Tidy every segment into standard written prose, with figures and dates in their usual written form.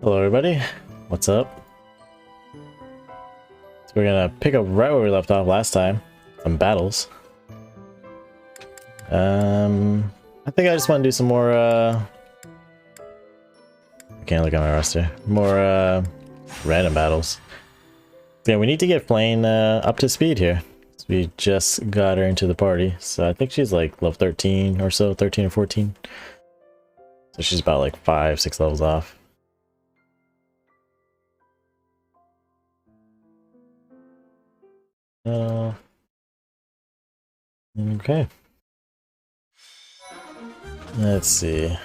Hello everybody, what's up? So we're gonna pick up right where we left off last time, some battles. I think I just want to do some more, I can't look at my roster, more random battles. Yeah, we need to get Flame up to speed here. So we just got her into the party, so I think she's like level 13 or so, 13 or 14. So she's about like 5-6 levels off. Okay. Let's see.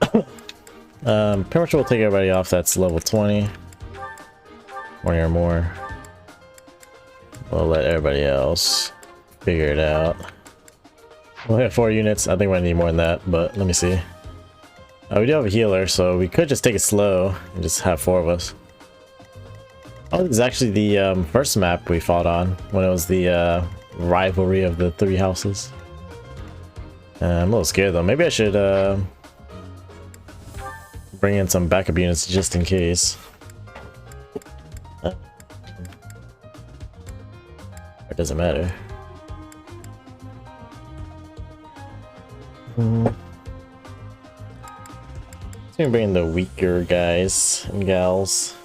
Pretty much we'll take everybody off that's level 20. 20 or more. We'll let everybody else figure it out. We'll hit 4 units. I think we're gonna need more than that, but let me see. We do have a healer, so we could just take it slow and just have 4 of us. Oh, this is actually the first map we fought on when it was the rivalry of the 3 houses. I'm a little scared though. Maybe I should bring in some backup units just in case. It doesn't matter. Let's bring in the weaker guys and gals.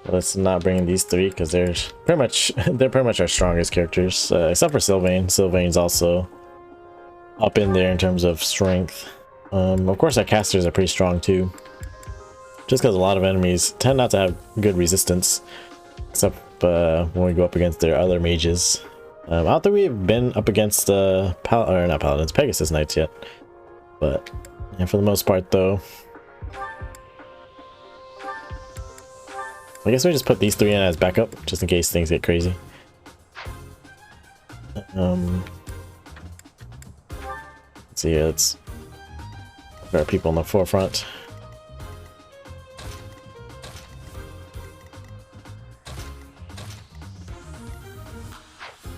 Let's not bring in these 3 because they're pretty much our strongest characters, except for Sylvain. Sylvain's also up in there in terms of strength. Of course, our casters are pretty strong too. Just because a lot of enemies tend not to have good resistance, except when we go up against their other mages. I don't think we've been up against not Paladins, Pegasus Knights yet. But yeah, for the most part, though. I guess we just put these 3 in as backup, just in case things get crazy. Let's see here, let's put our people in the forefront.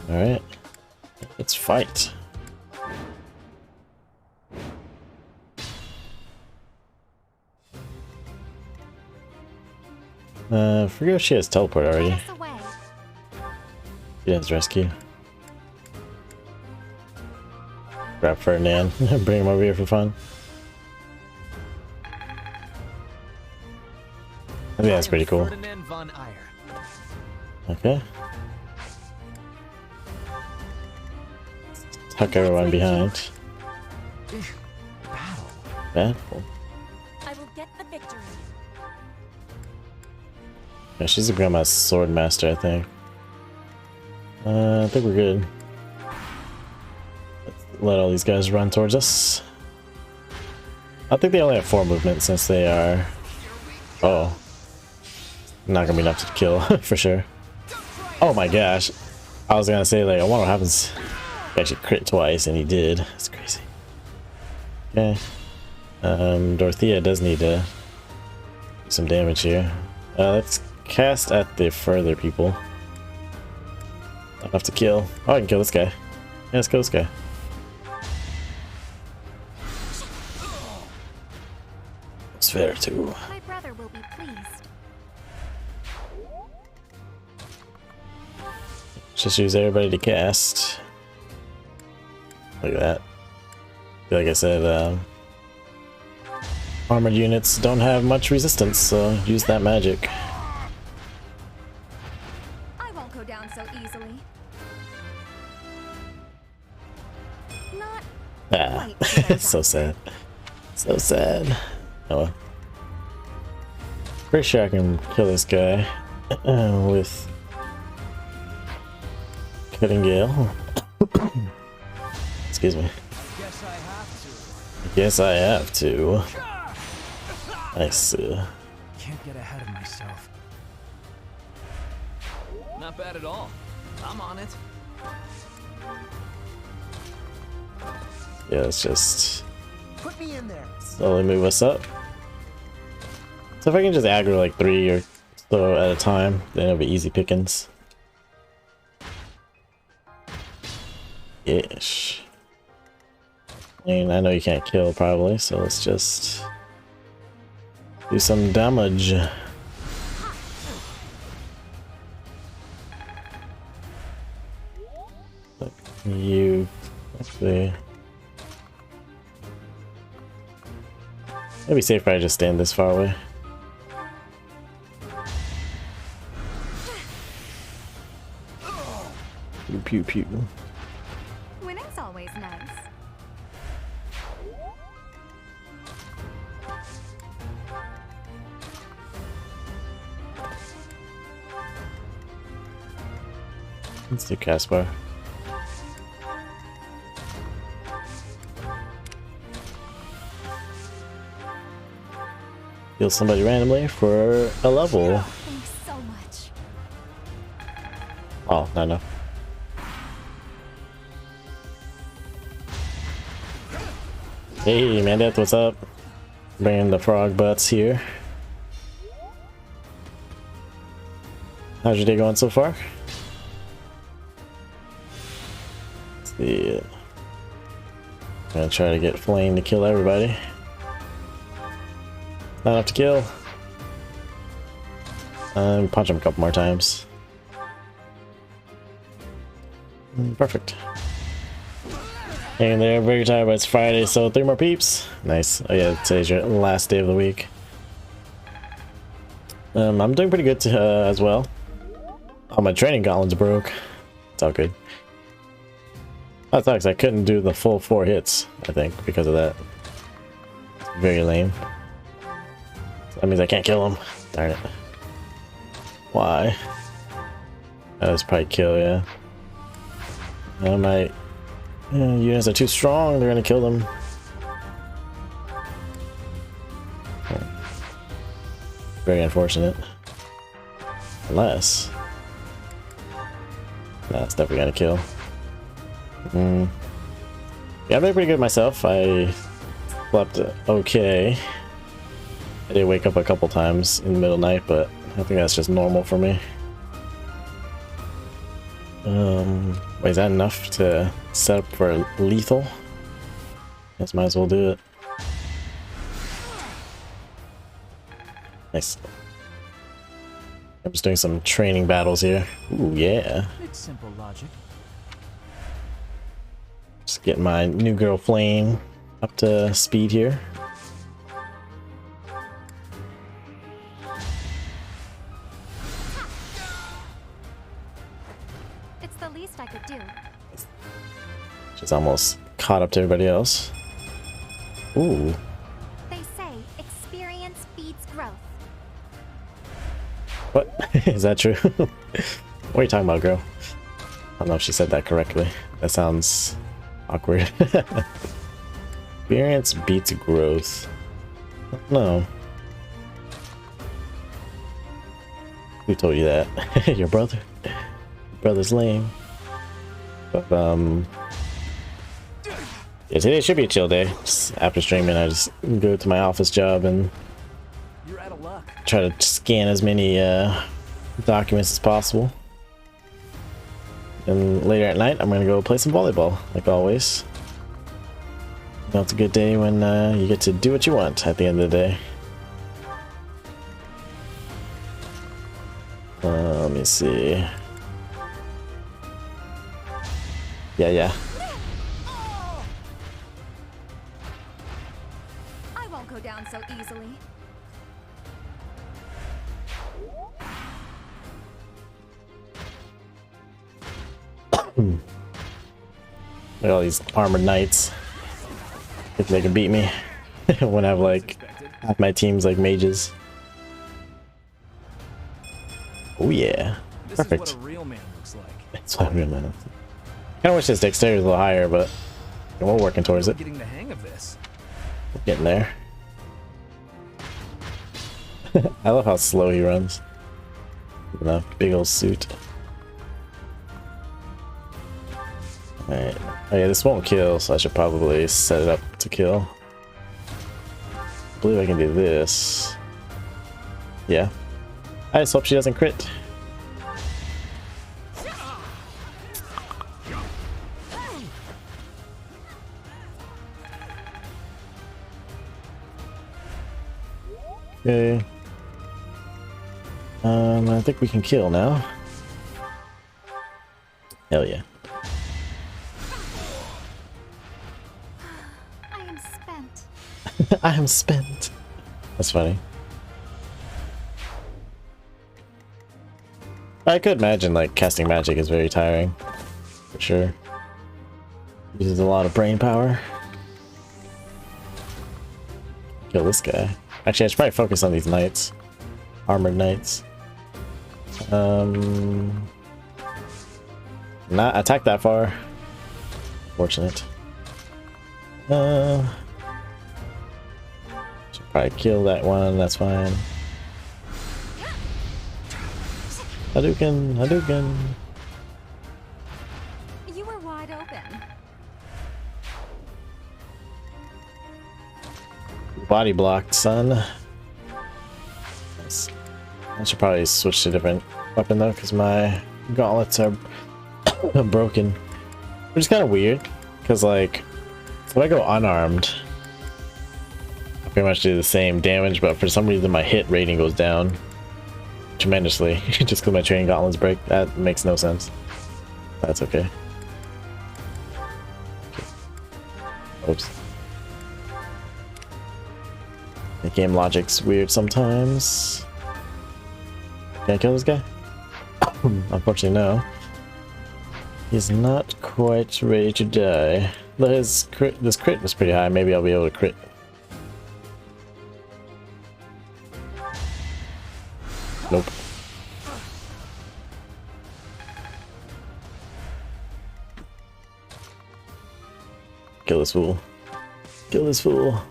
Alright, let's fight. I forget if she has teleport already. She has rescue. Grab Ferdinand, bring him over here for fun. I think that's pretty cool. Okay. Tuck everyone behind. Battle. I will get the victory. Yeah, she's a grandma sword master, I think. I think we're good. Let's let all these guys run towards us. I think they only have 4 movement since they are... Oh. Not gonna be enough to kill, for sure. Oh my gosh. I was gonna say, like, I wonder what happens. He actually crit twice, and he did. That's crazy. Okay. Dorothea does need to do some damage here. Let's cast at the further people. Not enough to kill. Oh, I can kill this guy. Yeah, let's kill this guy. It's fair too. My brother will be pleased. Just use everybody to cast. Look at that. Like I said, armored units don't have much resistance, so use that magic. I won't go down so easily. Not quite. So sad. So sad. Oh well. Pretty sure I can kill this guy with Cutting Gale. Excuse me. Guess I have to. Nice. Can't get ahead of myself. Not bad at all. I'm on it. Yeah, let's just Put me in there. slowly move us up. So if I can just aggro like 3 or so at a time, then it'll be easy pickings. Ish. I mean, I know you can't kill probably, so let's just Do some damage. Like you, actually. It'd be safer if I just stand this far away. Pew pew pew. Winning's always nice. Let's do Caspar. Heal somebody randomly for a level. Thanks so much. Oh, not enough. Hey, Mandeth, what's up? Bringing the frog butts here. How's your day going so far? Let's see. I'm gonna try to get Flame to kill everybody. Not enough to kill. Punch him a couple more times. Perfect. Hanging there, very tired, but it's Friday, so 3 more peeps. Nice. Oh yeah, today's your last day of the week. I'm doing pretty good as well. Oh, my training gauntlets broke. It's all good. That sucks. I couldn't do the full 4 hits, I think, because of that. Very lame. That means I can't kill him. Darn it. Why? That was probably kill, yeah. My units are too strong, they're gonna kill them. Very unfortunate. Unless... That's definitely gonna kill. Yeah, I'm doing pretty good myself. I slept okay. I did wake up a couple times in the middle of the night, but I think that's just normal for me. Wait, is that enough to set up for lethal? Guess might as well do it. Nice. I'm just doing some training battles here. Ooh, yeah. It's simple logic. Just getting my new girl Flame up to speed here. It's the least I could do. She's almost caught up to everybody else. Ooh. They say experience feeds growth. What? Is that true? What are you talking about, girl? I don't know if she said that correctly. That sounds awkward. Experience beats growth. No. Who told you that? Your brother? Your brother's lame. But, yeah, today should be a chill day. Just after streaming, I just go to my office job and You're out of luck. try to scan as many documents as possible. And later at night, I'm gonna go play some volleyball, like always. You know, it's a good day when you get to do what you want at the end of the day. Let me see. Yeah. I won't go down so easily. Look at all these armored knights. If they can beat me. When I have like half my team's like mages. Oh yeah. Perfect. This is what a real man looks like. That's what I really meant. Kinda wish his dexterity was a little higher, but we're working towards it. Getting the hang of this. We're getting there. I love how slow he runs. In a big old suit. Alright. Oh yeah, this won't kill, so I should probably set it up to kill. I believe I can do this. Yeah. I just hope she doesn't crit. Okay. I think we can kill now. Hell yeah. I am spent. I am spent. That's funny. I could imagine like casting magic is very tiring. For sure. Uses a lot of brain power. Kill this guy. Actually, I should probably focus on these knights. Armored knights. Not attack that far. Fortunate. Should probably kill that one, that's fine. Hadouken, Hadouken. You were wide open. Body blocked, son. Nice. I should probably switch to a different weapon though, because my gauntlets are broken. Which is kind of weird, because like, if I go unarmed, I pretty much do the same damage, but for some reason my hit rating goes down tremendously, just because my training gauntlets break. That makes no sense. That's okay. Oops. The game logic's weird sometimes. Can I kill this guy? Unfortunately, no. He's not quite ready to die. But this crit was pretty high. Maybe I'll be able to crit. Nope. Kill this fool. Kill this fool.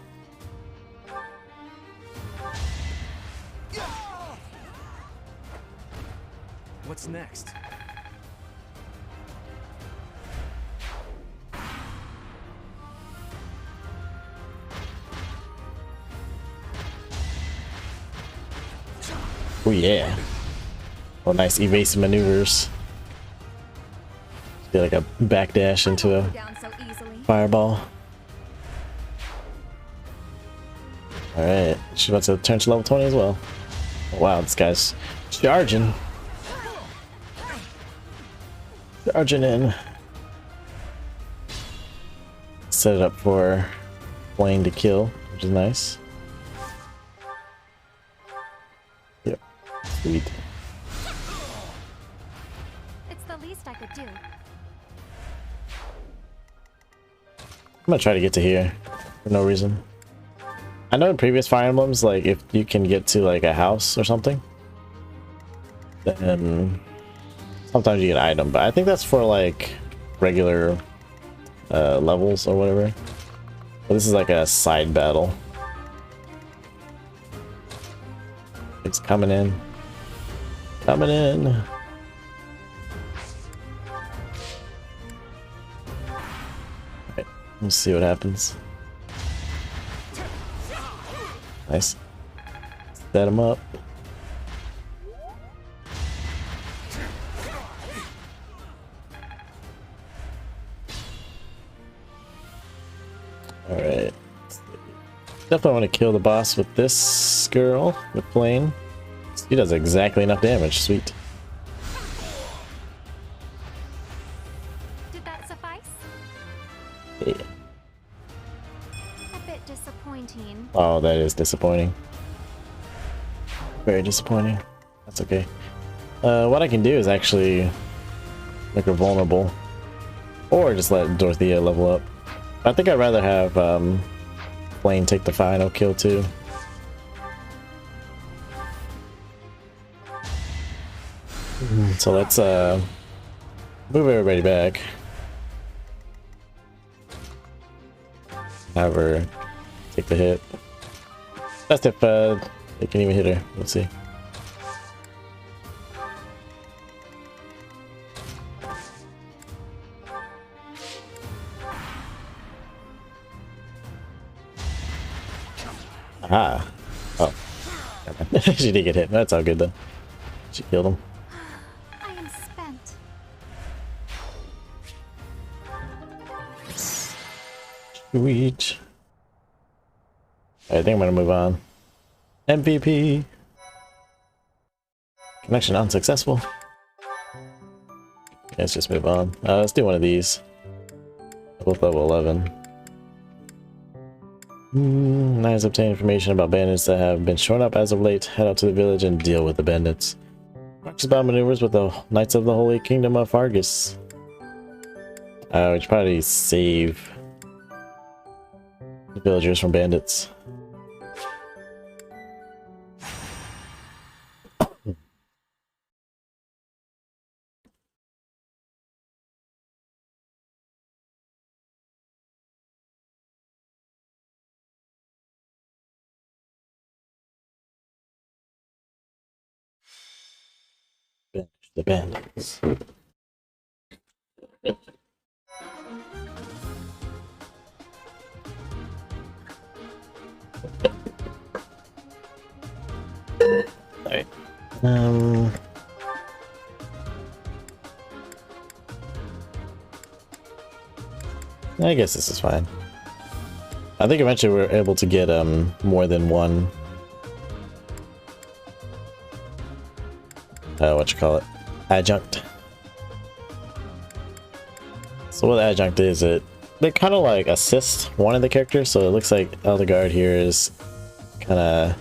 What's next? Oh yeah. Oh, nice evasive maneuvers. Did like a backdash into a Down so easily. fireball. Alright, she's about to turn to level 20 as well. Oh, wow, this guy's charging. Charging in. Set it up for Blaine to kill, which is nice. Yep, sweet. It's the least I could do. I'm gonna try to get to here for no reason. I know in previous Fire Emblems, like if you can get to like a house or something, then sometimes you get an item, but I think that's for like regular levels or whatever. But this is like a side battle. It's coming in. Coming in. Alright, let's see what happens. Nice. Set him up. Alright. Definitely want to kill the boss with this girl, with Blaine. She does exactly enough damage. Sweet. Did that suffice? Yeah. A bit disappointing. Oh, that is disappointing. Very disappointing. That's okay. What I can do is actually make her vulnerable. Or just let Dorothea level up. I think I'd rather have Blaine take the final kill too. So let's move everybody back. Have her take the hit. That's if they can even hit her. Let's see. Aha. Oh. She did get hit. That's all good though. She killed him. I am spent. Sweet. I think I'm gonna move on. MVP. Connection unsuccessful. Let's just move on. Let's do one of these. Both level 11. Knights obtain information about bandits that have been showing up as of late. Head out to the village and deal with the bandits. Practice battle maneuvers with the Knights of the Holy Kingdom of Argus. We should probably save the villagers from bandits. Banish the bandits. Alright. I guess this is fine. I think eventually we're able to get more than one what you call it, adjunct. So what adjunct is, they kind of like assist one of the characters, so it looks like Elderguard here is kind of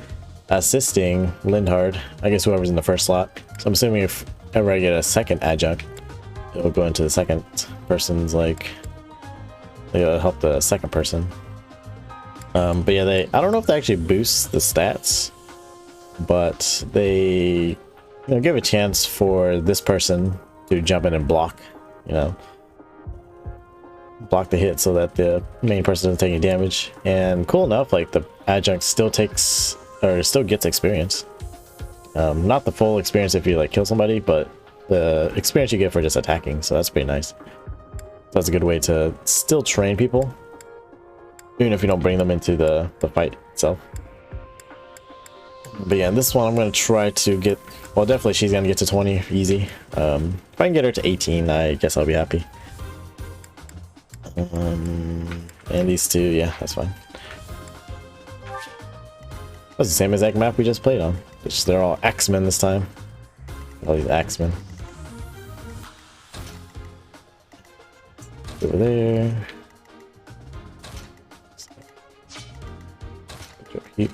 assisting Lindhard, I guess whoever's in the first slot. So I'm assuming if ever I get a second adjunct, it will go into the second person's, like, it'll help the second person. But yeah, I don't know if they actually boost the stats, but they give a chance for this person to jump in and block, block the hit so that the main person doesn't take any damage. And cool enough, like, the adjunct still gets experience. Not the full experience if you like kill somebody, but the experience you get for just attacking, so that's pretty nice. So that's a good way to still train people, even if you don't bring them into the fight itself. But yeah, this one I'm going to try to get, well, definitely she's going to get to 20 easy. If I can get her to 18, I guess I'll be happy. And these two, yeah, that's fine. That's the same exact map we just played on. They're all X-Men this time. All these X-Men. Over there.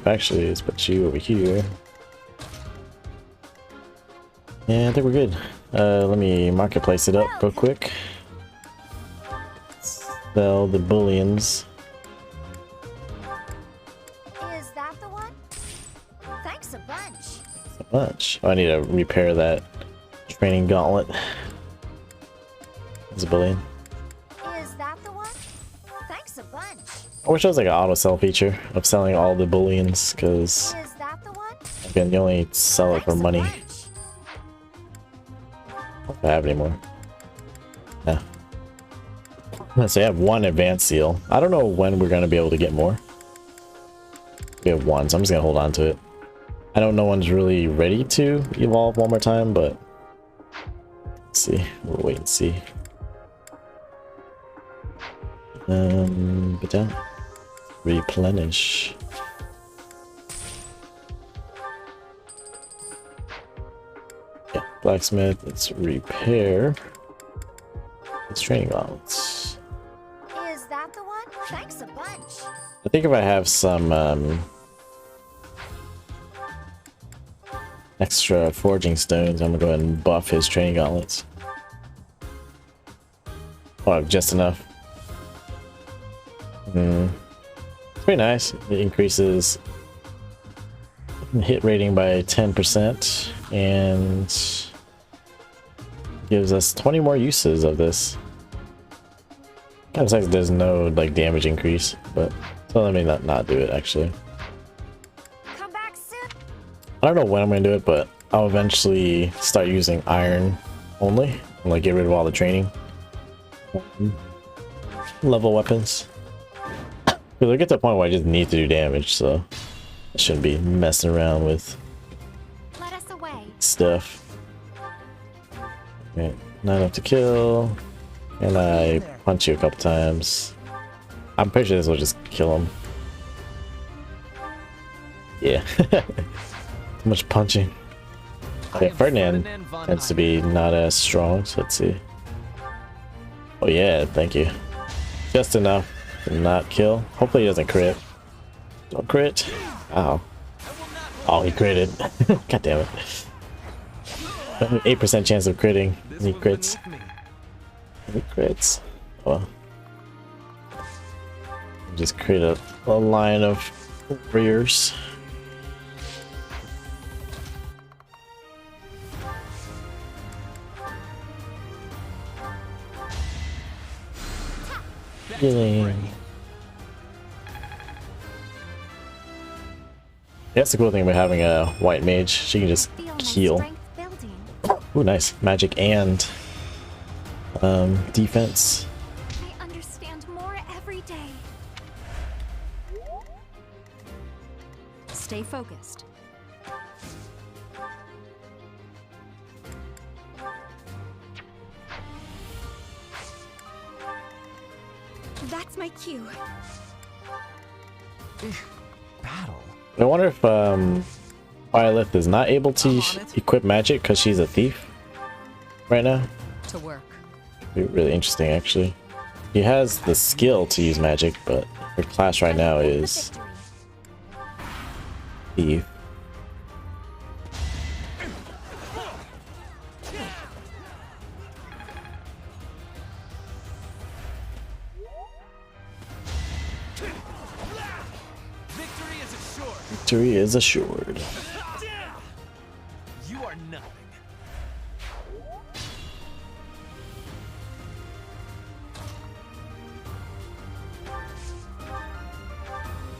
Actually, let's put you over here. Yeah, I think we're good. Let me marketplace it up real quick. Sell the bullions. Is that the one? Thanks a bunch. So much. Oh, I need to repair that training gauntlet. It's a bullion. Is that the one? Thanks a bunch. I wish there was like an auto sell feature of selling all the bullions, because Is that the one? again, you only sell it for money. I don't have any more. Yeah. So I have one advanced seal. I don't know when we're going to be able to get more. We have one, so I'm just going to hold on to it. I don't know when's really ready to evolve one more time, but let's see. We'll wait and see. But yeah. Replenish. Yeah, blacksmith, let's repair. It's training gauntlets. Is that the one? Thanks a bunch. I think if I have some extra forging stones, I'm gonna go ahead and buff his training gauntlets. Oh, just enough. It's pretty nice. It increases hit rating by 10% and gives us 20 more uses of this. Kind of sucks there's no like damage increase, but so let me not do it actually. Come back soon. I don't know when I'm gonna do it, but I'll eventually start using iron only and like get rid of all the training level weapons. Because I get to a point where I just need to do damage, so I shouldn't be messing around with Let us away. stuff. Okay, not enough to kill. And I punch you a couple times. I'm pretty sure this will just kill him. Yeah. Too much punching. Okay, Ferdinand tends to be not as strong, so let's see. Oh yeah, thank you. Just enough to not kill. Hopefully he doesn't crit. Don't crit. Ow. Oh, he critted. God damn it. 8% chance of critting. He crits. He crits. Oh. Just create a line of rears. Healing. That's the cool thing about having a white mage. She can just Feel my heal. strength building. Ooh, nice. Magic and defense. I understand more every day. Stay focused. That's my cue. Battle. I wonder if Violet is not able to equip magic because she's a thief right now. To work. Be really interesting, actually. She has the skill to use magic, but her class right now is thief. Victory is assured. Victory is assured. You are nothing.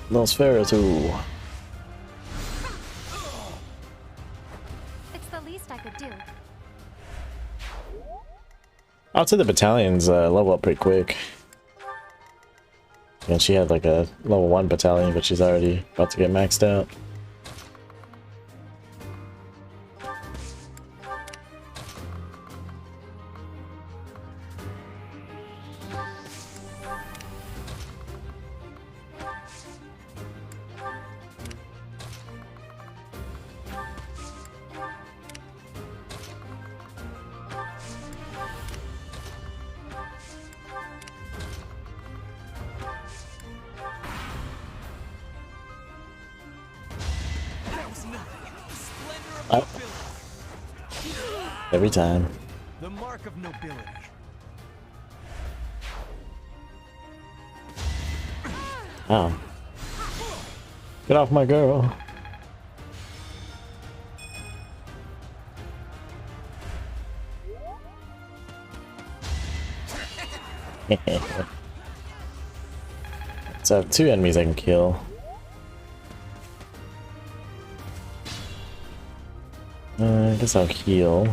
Nosferatu. It's the least I could do. I'd say the battalions level up pretty quick. And she had like a level 1 battalion, but she's already about to get maxed out. That was nothing. The splendor of Oh. nobility. Every time. The mark of nobility. Oh. Get off my girl. So I have 2 enemies I can kill. I guess I'll heal.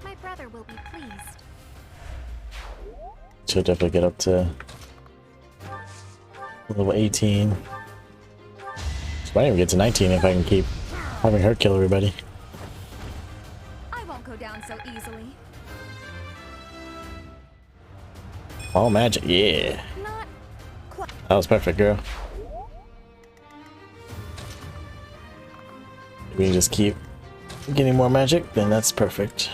My brother will be pleased. She'll definitely get up to level 18. She might even get to 19 if I can keep having her kill everybody. I won't go down so easily. All magic, yeah. Not quite. That was perfect, girl. If we can just keep getting more magic, then that's perfect.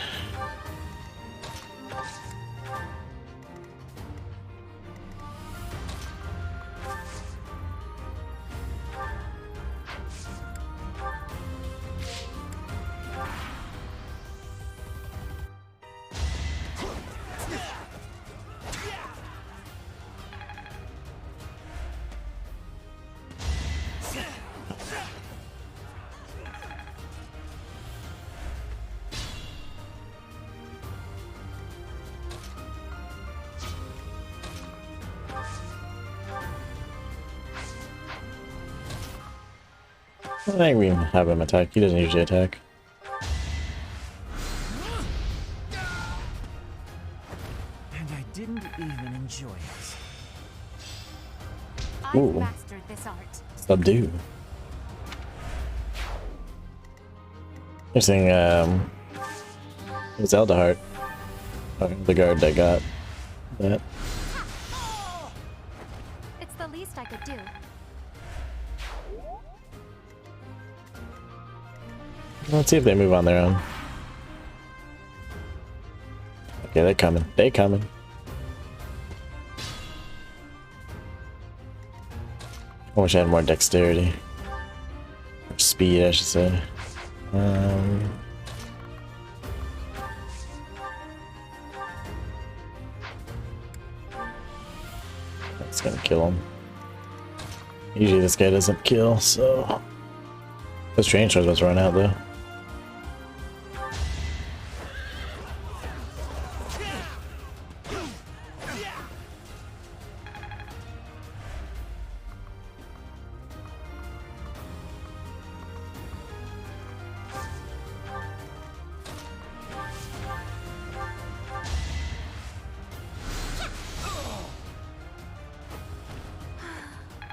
I think we can have him attack. He doesn't usually attack. And I didn't even enjoy it. I've Ooh. mastered this art. Subdue. Interesting, it was Eldahart. The guard that got that. It's the least I could do. Let's see if they move on their own. Okay, they're coming. They coming. I wish I had more dexterity. Or speed, I should say. That's gonna kill him. Usually this guy doesn't kill, so... Those train stars must run out, though.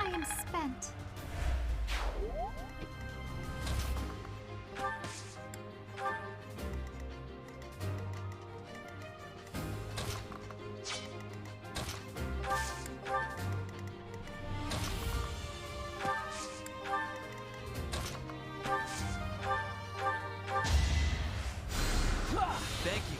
I am spent. Thank you.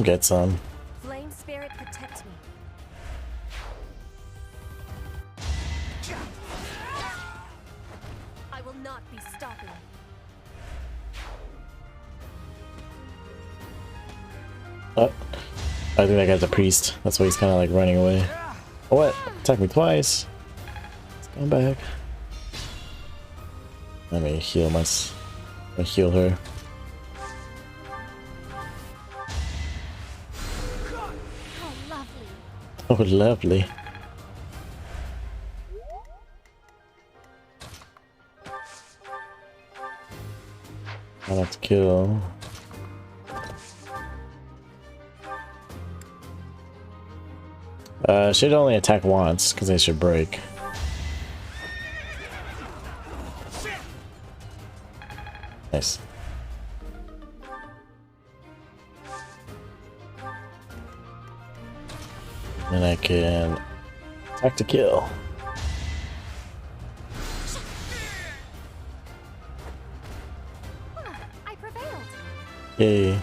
Get some. Flame spirit protect me. I will not be stopping. Oh, I think that guy's a priest. That's why he's kind of like running away. Oh, what? Attack me twice. Let's go back. Let me heal heal her. How lovely. Oh, lovely. I'll have to kill. Should only attack once, because they should break. Nice. Then I can attack to kill. I prevailed. Yay.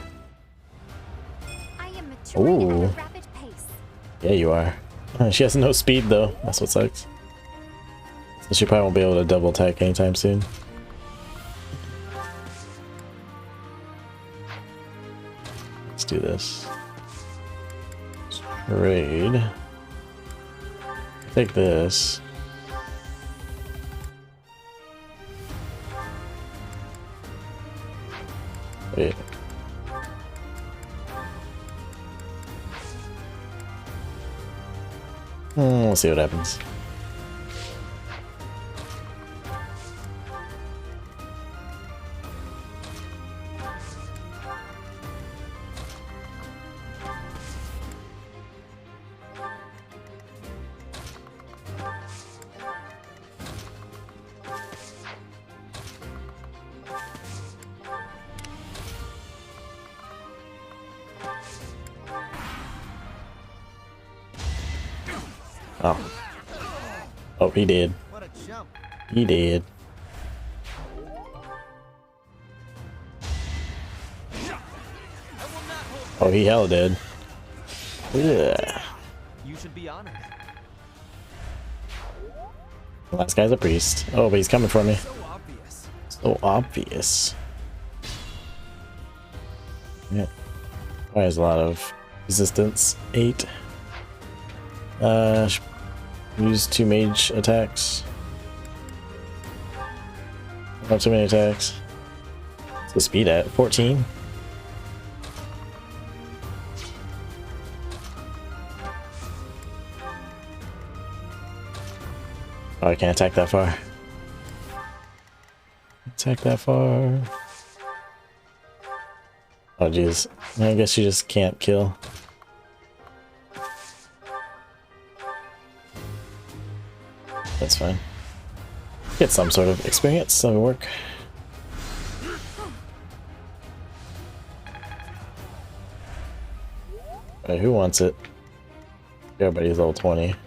I am maturing at Ooh. a rapid pace. Yeah, you are. She has no speed though. That's what sucks. So she probably won't be able to double attack anytime soon. Let's do this. Trade. Take this. Wait. We'll see what happens. Oh. Oh, he did. What a jump. He did. Oh, he hella did. Yeah. You should be honored. The last guy's a priest. Oh, but he's coming for me. So obvious. So obvious. Yeah. Probably has a lot of resistance. 8. Use 2 mage attacks. Not too many attacks. What's the speed at? 14? Oh, I can't attack that far. Attack that far. Oh jeez. I guess you just can't kill. That's fine. Get some sort of experience, that'll work. Alright, who wants it? Everybody's level 20. Doesn't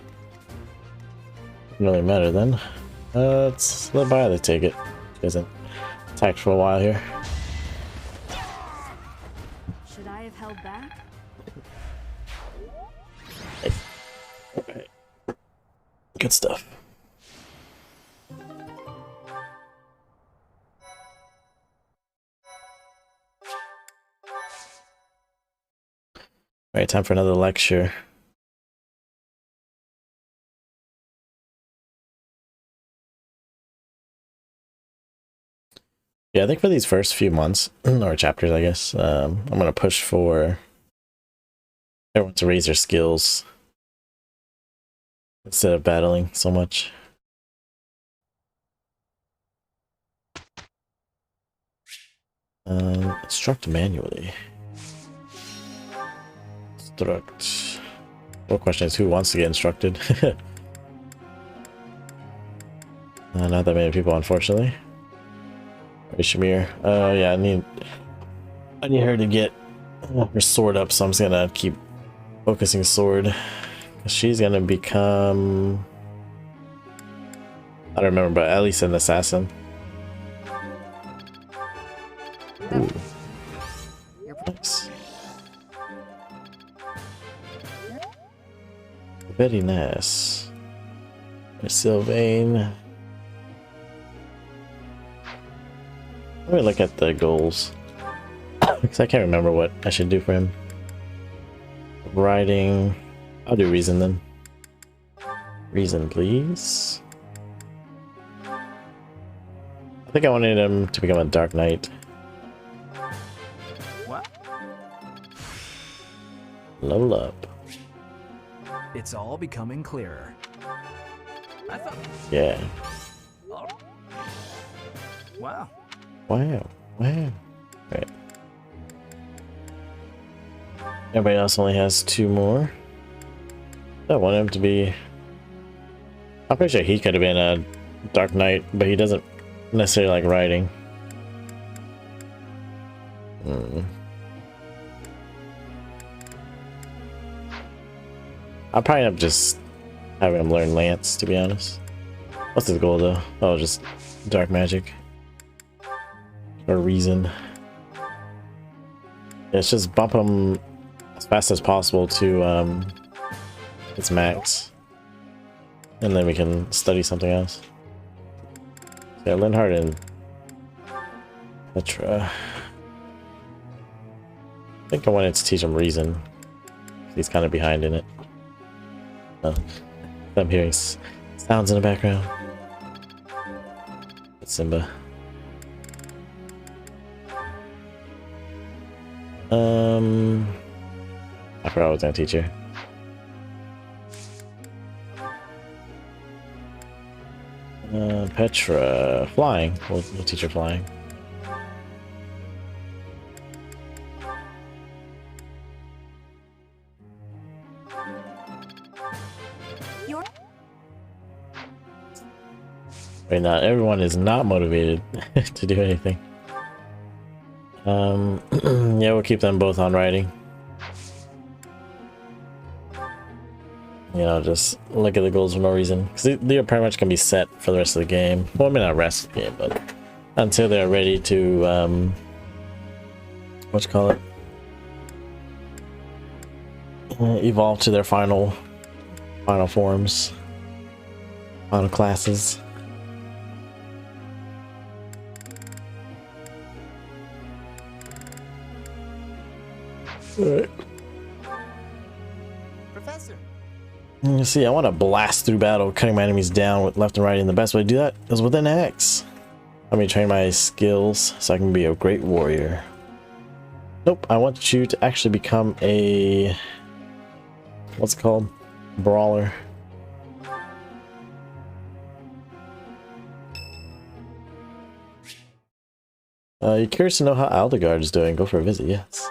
really matter then. Let's let Violet take it. She hasn't attacked for a while here. Should I have held back? Okay. Good stuff. Alright, time for another lecture. Yeah, I think for these first few months, or chapters, I guess, I'm gonna push for everyone to raise their skills instead of battling so much. Instruct manually. Instruct. Well, question is, who wants to get instructed? Not that many people, unfortunately. Hey, Shamir. Yeah, I need her to get her sword up, so I'm just gonna keep focusing sword. She's gonna become, I don't remember, but at least an assassin. Ooh. Nice. Very nice. Sylvain. Let me look at the goals. Because I can't remember what I should do for him. Riding. I'll do reason then. Reason, please. I think I wanted him to become a Dark Knight. What? Level up. It's all becoming clearer. I thought. Yeah. Oh. Wow. Wow. Wow. Right. Everybody else only has 2 more. I want him to be... I'm pretty sure he could have been a Dark Knight, but he doesn't necessarily like riding. I'll probably end up just having him learn Lance, to be honest. What's his goal though? Oh, just dark magic. Or reason. Yeah, it's just bump him as fast as possible to its max. And then we can study something else. Yeah, Linhardt and Petra. I think I wanted to teach him reason. He's kind of behind in it. Oh, I'm hearing sounds in the background. It's Simba. I forgot what I was gonna teach her. Petra, flying. We'll teach her flying. Right now, everyone is not motivated to do anything. Yeah, we'll keep them both on riding. You know, just look at the goals for no reason. Because they are pretty much going to be set for the rest of the game. Well, I mean, not rest of the game, but until they're ready to, what you call it? Evolve to their final forms. Final classes. Alright. Professor. You see, I want to blast through battle, cutting my enemies down with left and right, and the best way to do that is with an axe. Let me train my skills so I can be a great warrior. Nope, I want you to actually become a... what's it called? Brawler. You're curious to know how Aldegard is doing? Go for a visit, yes.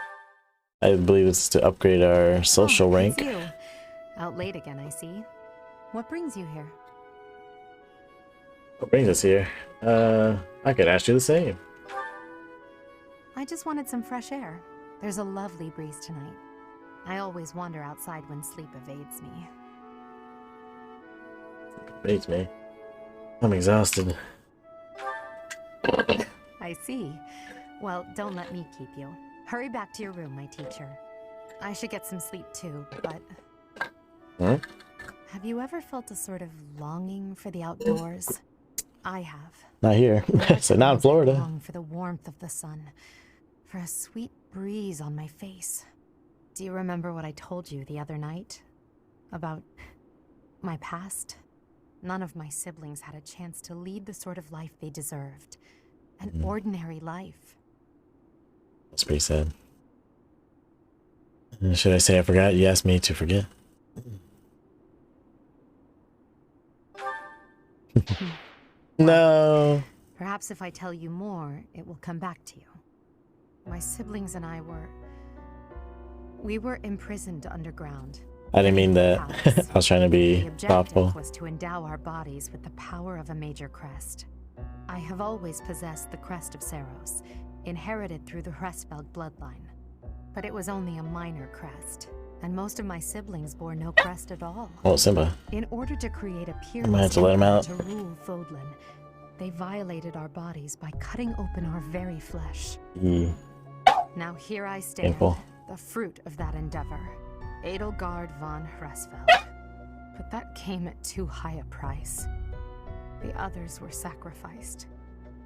I believe this is to upgrade our social rank. It's you. Out late again, I see. What brings you here? What brings us here? I could ask you the same. I just wanted some fresh air. There's a lovely breeze tonight. I always wander outside when sleep evades me. Evades me. I'm exhausted. I see. Well, don't let me keep you. Hurry back to your room, my teacher. I should get some sleep too, but... Have you ever felt a sort of longing for the outdoors? I have. Not here. So not in Florida. I long for the warmth of the sun, for a sweet breeze on my face. Do you remember what I told you the other night? About my past? None of my siblings had a chance to lead the sort of life they deserved. An ordinary life. That's pretty sad. Should I say I forgot? You asked me to forget. No. Perhaps if I tell you more, it will come back to you. My siblings and I we were imprisoned underground. I didn't mean that. I was trying to be The thoughtful. objective was to endow our bodies with the power of a major crest. I have always possessed the crest of Saros, inherited through the Hresvelg bloodline. But it was only a minor crest, and most of my siblings bore no crest at all. Oh, Simba. In order to create a I might have peerless to let him out. to rule Fodlan, they violated our bodies by cutting open our very flesh. Yeah. Now here I stand, Painful. the fruit of that endeavor, Edelgard von Hresvelg. But that came at too high a price. The others were sacrificed.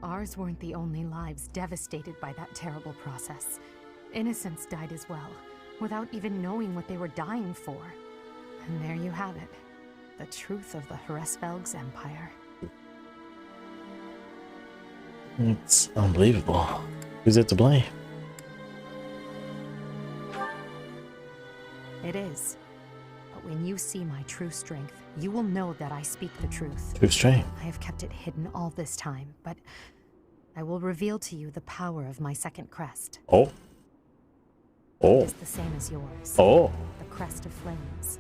Ours weren't the only lives devastated by that terrible process. Innocents died as well, without even knowing what they were dying for. And there you have it, the truth of the Hresvelg's empire. It's unbelievable. Who's it to blame? It is. But when you see my true strength, you will know that I speak the truth. Who's trained? I have kept it hidden all this time, but I will reveal to you the power of my second crest. Oh. Oh. It's the same as yours. Oh. The crest of flames.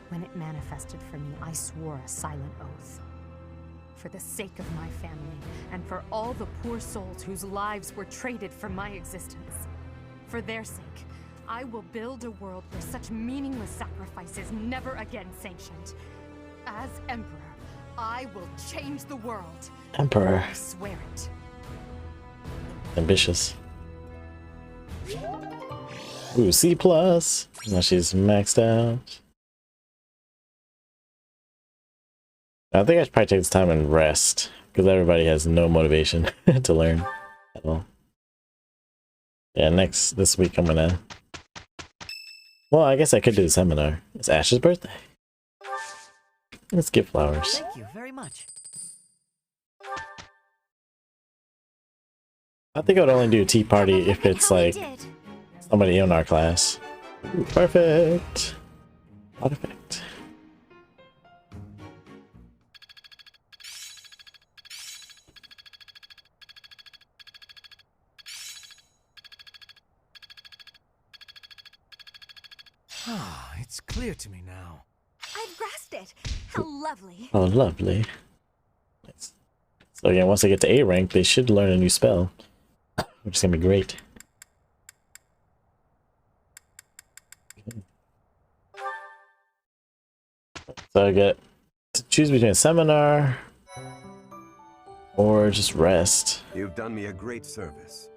When it manifested for me, I swore a silent oath. For the sake of my family, and for all the poor souls whose lives were traded for my existence. For their sake, I will build a world where such meaningless sacrifice is never again sanctioned. As Emperor, I will change the world. Emperor. I swear it. Ambitious. Ooh, C+. Now she's maxed out. I think I should probably take this time and rest, because everybody has no motivation to learn at all. Yeah, this week I'm gonna... Well, I guess I could do the seminar. It's Ash's birthday. Let's give flowers. Thank you very much. I think I would only do a tea party if it's like Did. somebody in our class. Ooh, perfect. Perfect. Ah, it's clear to me now. I've grasped it. How lovely. Oh, lovely. Nice. So again, once they get to A rank, they should learn a new spell, which is gonna be great. Okay. So I get to choose between a seminar or just rest. You've done me a great service.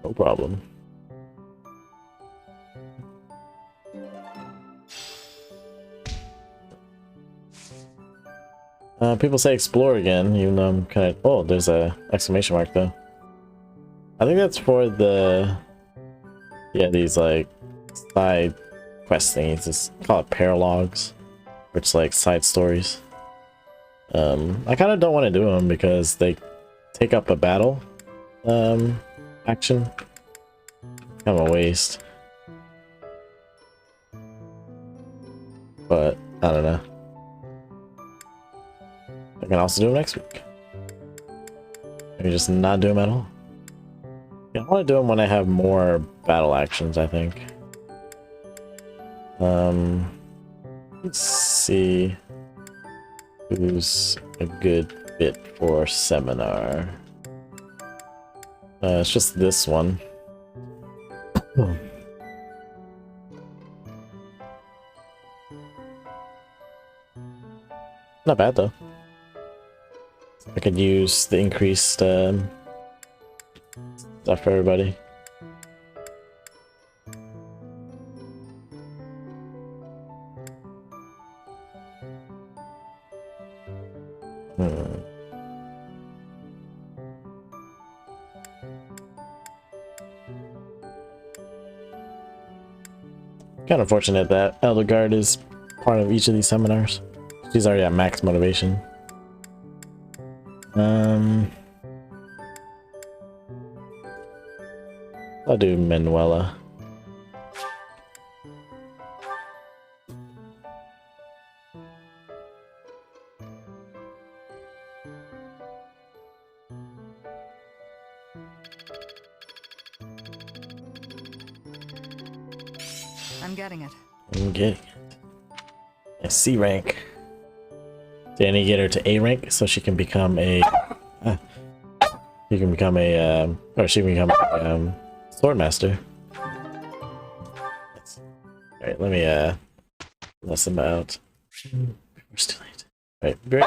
No problem. People say explore again, even though I'm kind of... Oh, there's a exclamation mark though. I think that's for the... Yeah, these like side quest thingies. Just call it paralogs, which is like side stories. I kind of don't want to do them because they take up a battle action. Kind of a waste. But I don't know. I can also do them next week. Maybe just not do them at all. Yeah, I want to do them when I have more battle actions, I think. Let's see who's a good fit for seminar. It's just this one. Not bad though. I could use the increased stuff for everybody. Kind of fortunate that Elder Guard is part of each of these seminars. She's already at max motivation. I'll do Manuela. I'm getting it. I'm getting it. A C rank. Then you get her to A rank so she can become a. She can become a. Or she can become a swordmaster. Alright, let me less them out. We're still late. Alright, great.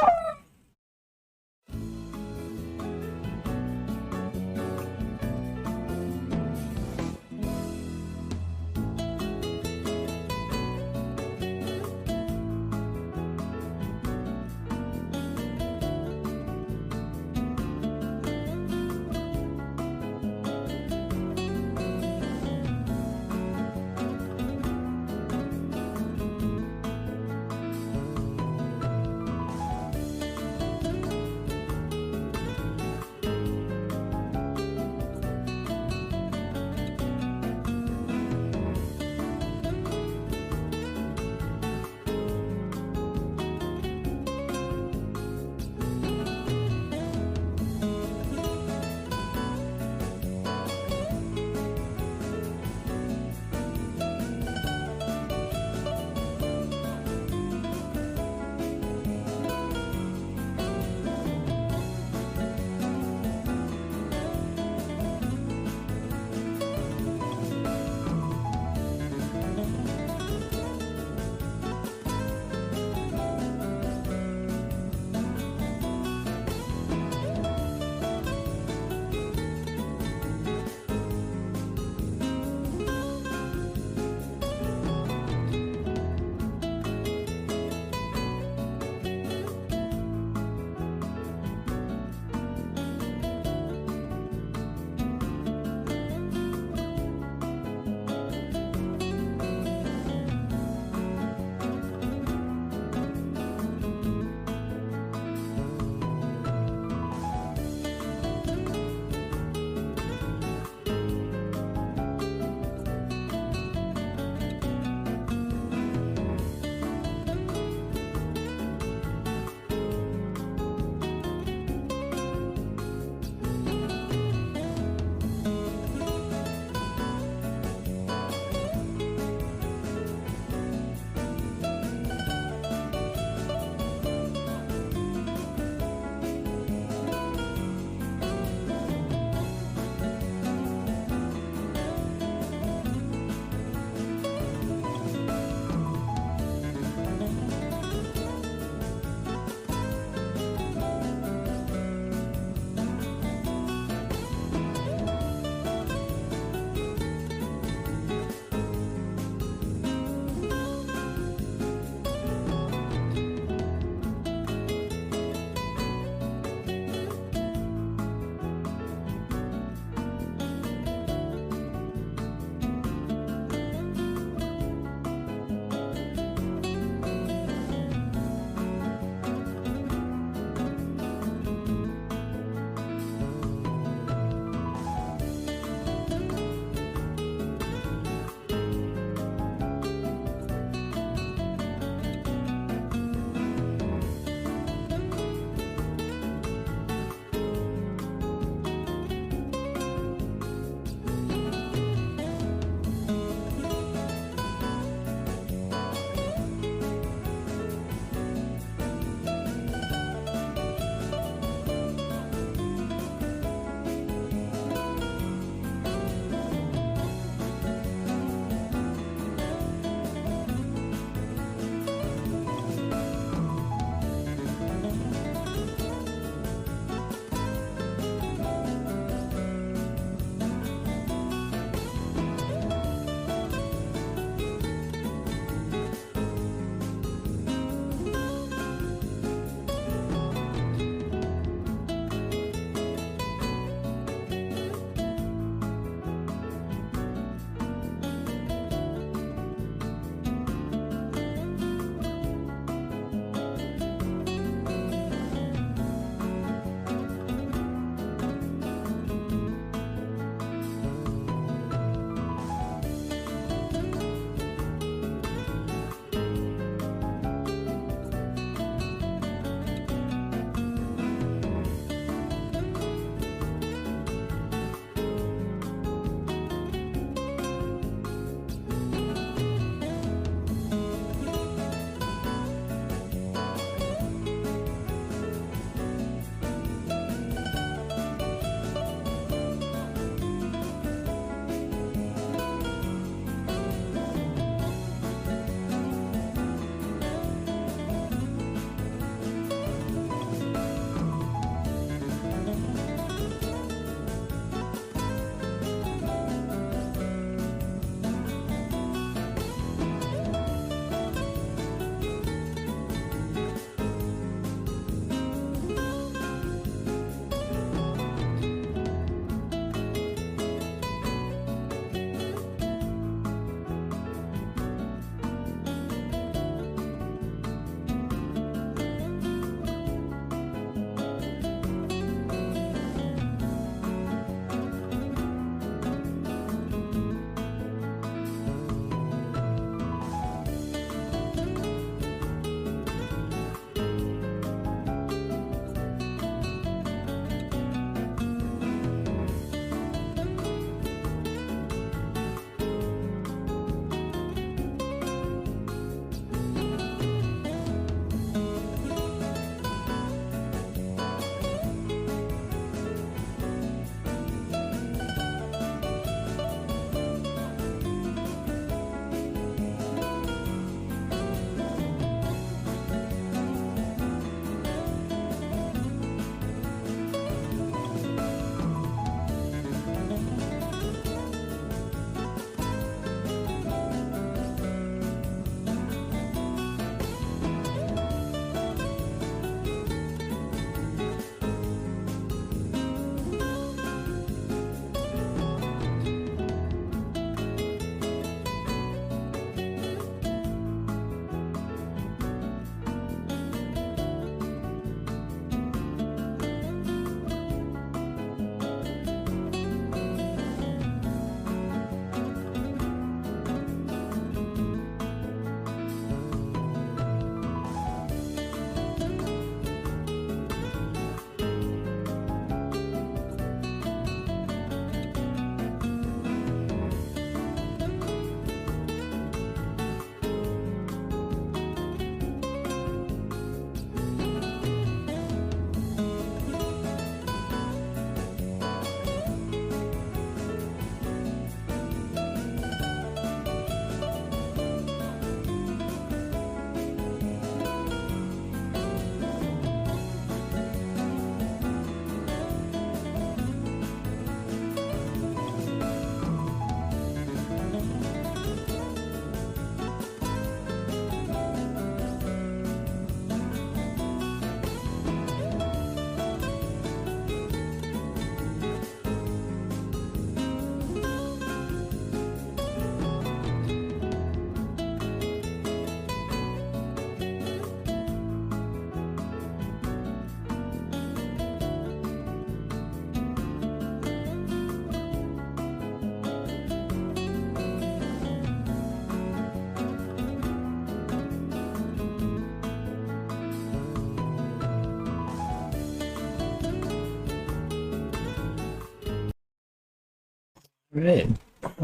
Right,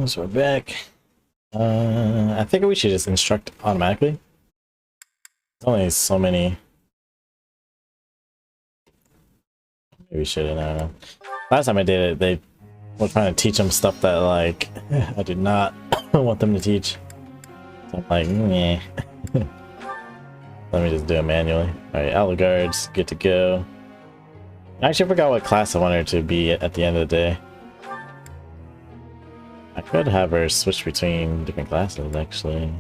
so we're back. I think we should just instruct automatically. There's only so many. Maybe we shouldn't. I don't know. Last time I did it, they were trying to teach them stuff that like I did not want them to teach. So I'm like, meh. Let me just do it manually. All right, Outlaw Guards, good to go. I actually forgot what class I wanted her to be at the end of the day. I could have her switch between different classes, actually.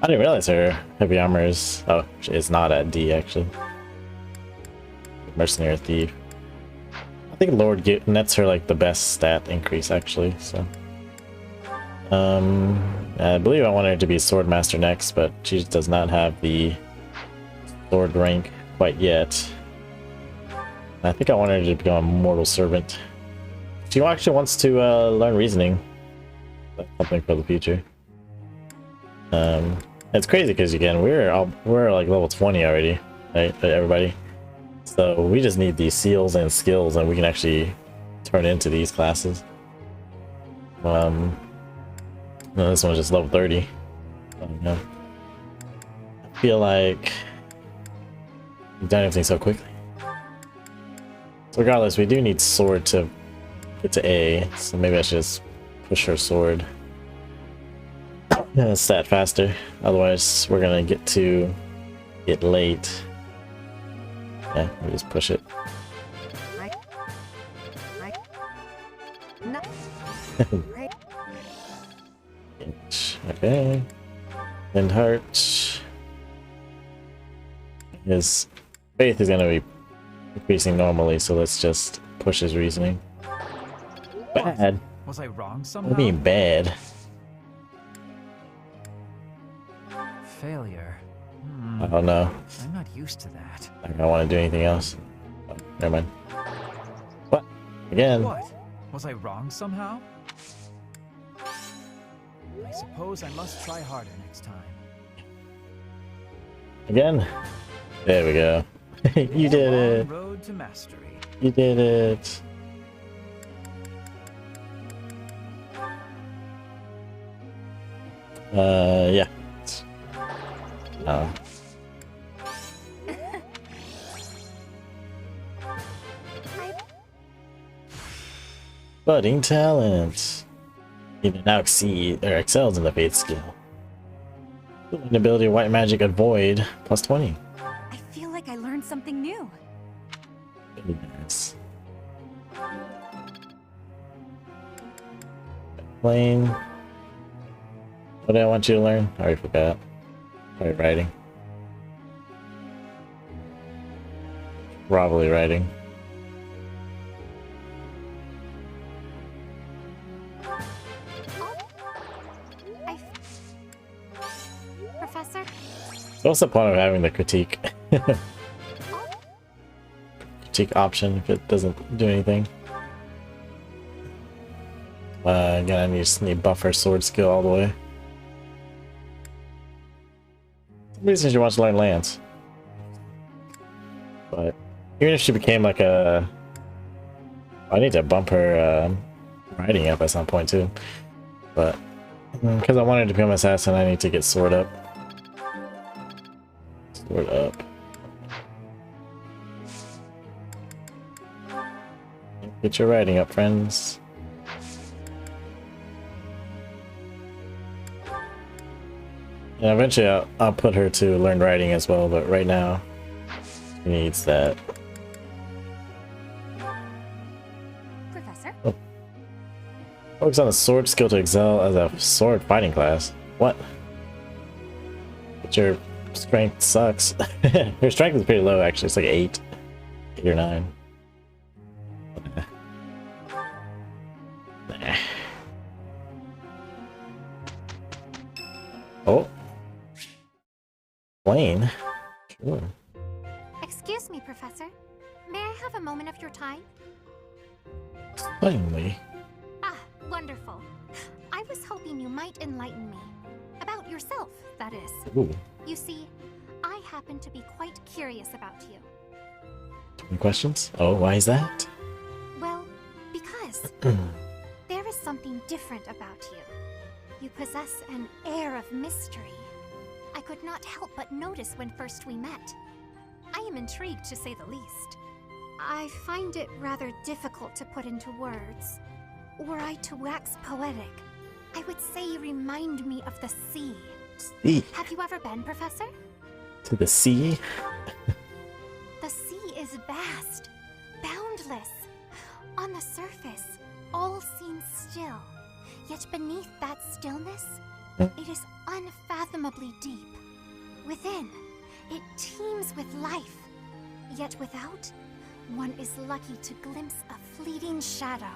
I didn't realize her heavy armor is... oh, it's not at D, actually. Mercenary Thief. I think Lord nets her, like, the best stat increase, actually, so... I believe I wanted her to be Swordmaster next, but she does not have the sword rank quite yet. I think I wanted her to become a Mortal Servant. She actually wants to learn reasoning. That's something for the future. It's crazy because again we're like level 20 already, right? Everybody. So we just need these seals and skills, and we can actually turn into these classes. No, this one's just level 30. I feel like we've done everything so quickly. So regardless, we do need sword to get to A, so maybe I should just push her sword. Stat faster, otherwise we're gonna get late. Yeah, we just push it. Okay. And heart. His faith is gonna be increasing normally, so let's just push his reasoning. Bad. Was I wrong somehow? What do you mean bad? Failure. I don't know. I'm not used to that. I don't want to do anything else. Oh, never mind. What? Again? What? Was I wrong somehow? I suppose I must try harder next time. Again? There we go. You did it. Road to mastery. You did it. Yeah. Budding talent. Even now excels in the faith skill. An ability of white magic avoid plus 20. I feel like I learned something new. Very nice. Plain. What do I want you to learn? I already forgot. Probably writing. Probably writing. Professor? So what's the point of having the critique? Critique option if it doesn't do anything. Again, I just need buffer sword skill all the way. For some reason she wants to learn lance. But even if she became like a... I need to bump her riding up at some point too. But because I wanted to become an assassin, I need to get sword up. Sword up. Get your riding up, friends. And eventually I'll put her to learn riding as well, but right now she needs that. Professor? Oh. Focus on the sword skill to excel as a sword fighting class. What? But your strength sucks. Her strength is pretty low actually, it's like 8 or 9. Oh. Plane? Sure. Excuse me, Professor. May I have a moment of your time? Finally. Ah, wonderful. I was hoping you might enlighten me. About yourself, that is. Ooh. You see, I happen to be quite curious about you. Any questions? Oh, why is that? Well, because different about you. You possess an air of mystery. I could not help but notice when first we met. I am intrigued, to say the least. I find it rather difficult to put into words. Were I to wax poetic, I would say you remind me of the sea. Sea. Have you ever been, Professor? To the sea? The sea is vast, boundless. On the surface, all seems still. Yet beneath that stillness, it is unfathomably deep. Within, it teems with life. Yet without, one is lucky to glimpse a fleeting shadow.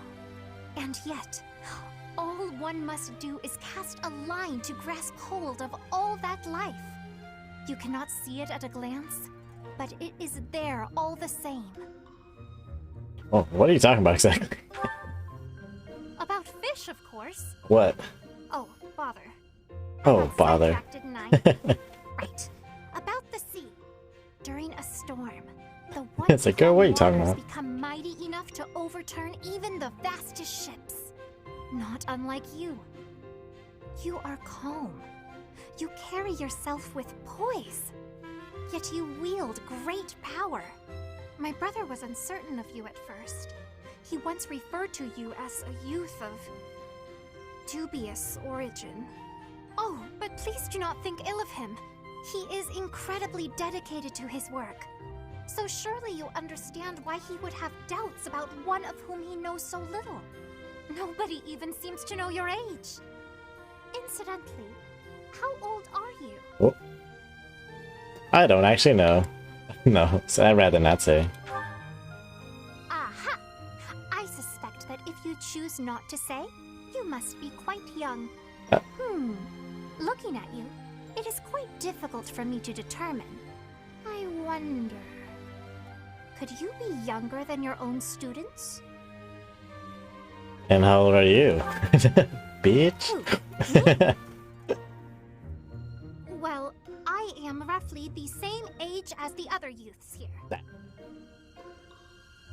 And yet, all one must do is cast a line to grasp hold of all that life. You cannot see it at a glance, but it is there all the same. Oh, what are you talking about exactly? About fish, of course. What? Oh, bother. Oh, Got bother. sidetracked, didn't I? Right. About the sea. During a storm, the It's like, girl, what are you talking waters about? become mighty enough to overturn even the vastest ships. Not unlike you. You are calm. You carry yourself with poise. Yet you wield great power. My brother was uncertain of you at first. He once referred to you as a youth of dubious origin. Oh, but please do not think ill of him. He is incredibly dedicated to his work. So surely you understand why he would have doubts about one of whom he knows so little. Nobody even seems to know your age. Incidentally, how old are you? Oh. I don't actually know. No, so I'd rather not say. Aha! I suspect that if you choose not to say, you must be quite young. Looking at you, it is quite difficult for me to determine. I wonder... Could you be younger than your own students? And how old are you? Bitch? Who? Me? Well, I am roughly the same age as the other youths here.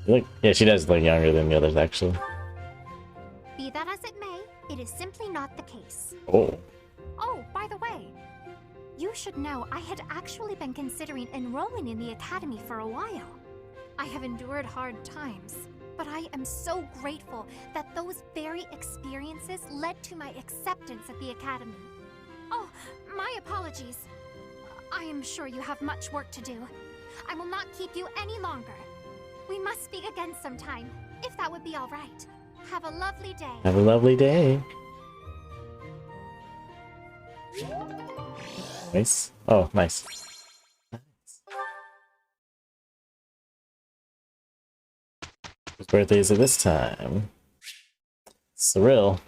Look, yeah, she does look younger than the others, actually. Be that as it may, it is simply not the case. Oh. Oh, by the way, you should know I had actually been considering enrolling in the academy for a while. I have endured hard times, but I am so grateful that those very experiences led to my acceptance at the academy. Oh, my apologies. I am sure you have much work to do. I will not keep you any longer. We must speak again sometime, if that would be all right. Have a lovely day. Have a lovely day. Nice. Oh, nice. Whose birthday is it this time? Cyril.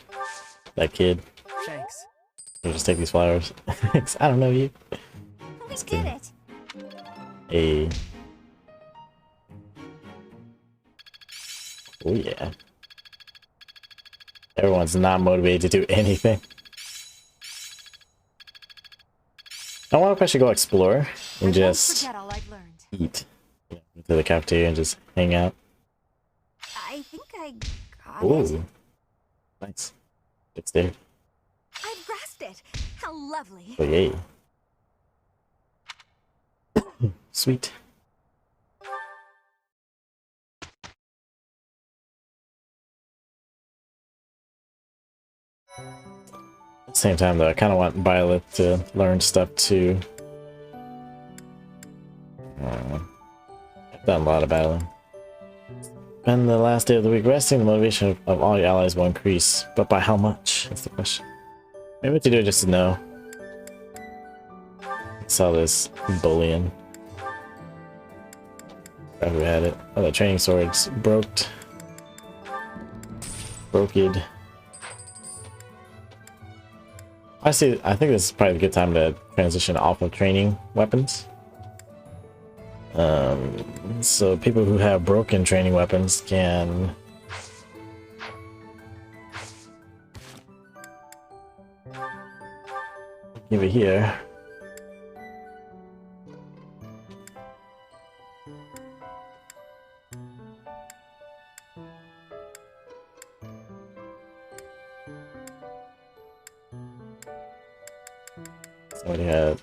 That kid. Thanks. You just take these flowers. Thanks. I don't know you. We Just did kidding. it. Hey. Oh yeah. Everyone's not motivated to do anything. I wonder if I should go explore and just Forget all I've learned. eat. Yeah, go to the cafeteria and just hang out. I think I got it. Ooh. Nice. It's there. I've grasped it. How lovely. Oh yay. Sweet. At the same time though, I kind of want Violet to learn stuff too. I've done a lot of battling. Spend the last day of the week resting, the motivation of all your allies will increase. But by how much? That's the question. Maybe what to do just to know. Saw this bullion. Forgot who had it. Oh, the training swords broke. Broke it. I think this is probably a good time to transition off of training weapons. So people who have broken training weapons can give it here. Somebody had.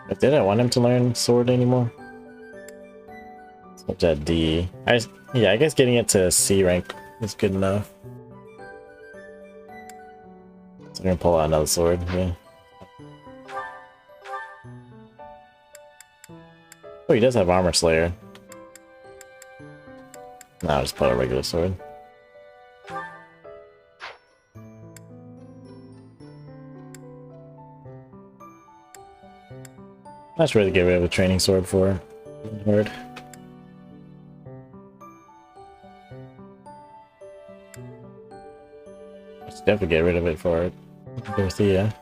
I didn't want him to learn sword anymore. Switch at D. Yeah, I guess getting it to C rank is good enough. So I'm gonna pull out another sword, yeah. Oh, he does have Armor Slayer. Nah, I'll just pull out a regular sword. I should really get rid of a training sword for Word. I should definitely get rid of it for Dorothea.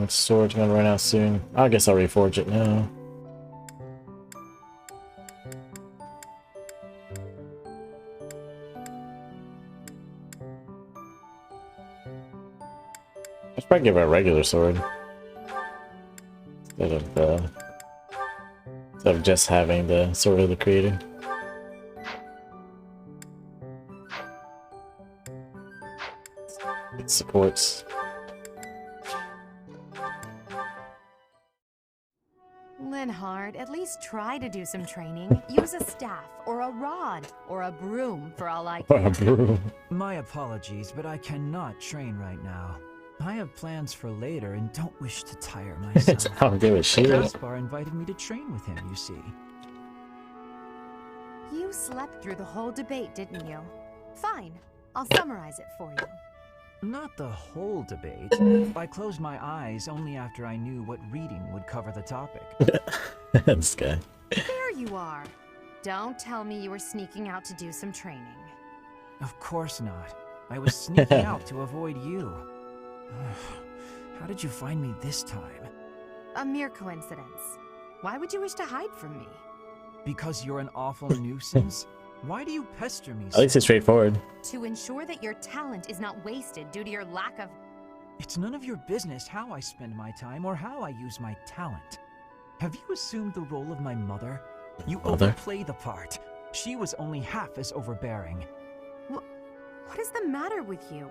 Sword's gonna run out soon. I guess I'll reforge it now. I should probably give her a regular sword instead of just having the sword of the creator. It supports. Linhard, at least try to do some training. Use a staff, or a rod, or a broom, for all I care. My apologies, but I cannot train right now. I have plans for later and don't wish to tire myself. I don't give a shit. Gaspar invited me to train with him, you see. You slept through the whole debate, didn't you? Fine, I'll summarize it for you. Not the whole debate. I closed my eyes only after I knew what reading would cover the topic. This guy. There you are. Don't tell me you were sneaking out to do some training. Of course not. I was sneaking out to avoid you. How did you find me this time? A mere coincidence. Why would you wish to hide from me? Because you're an awful nuisance? Why do you pester me so? At least it's straightforward. To ensure that your talent is not wasted due to your lack of... It's none of your business how I spend my time or how I use my talent. Have you assumed the role of my mother? You overplay the part. She was only half as overbearing. What is the matter with you?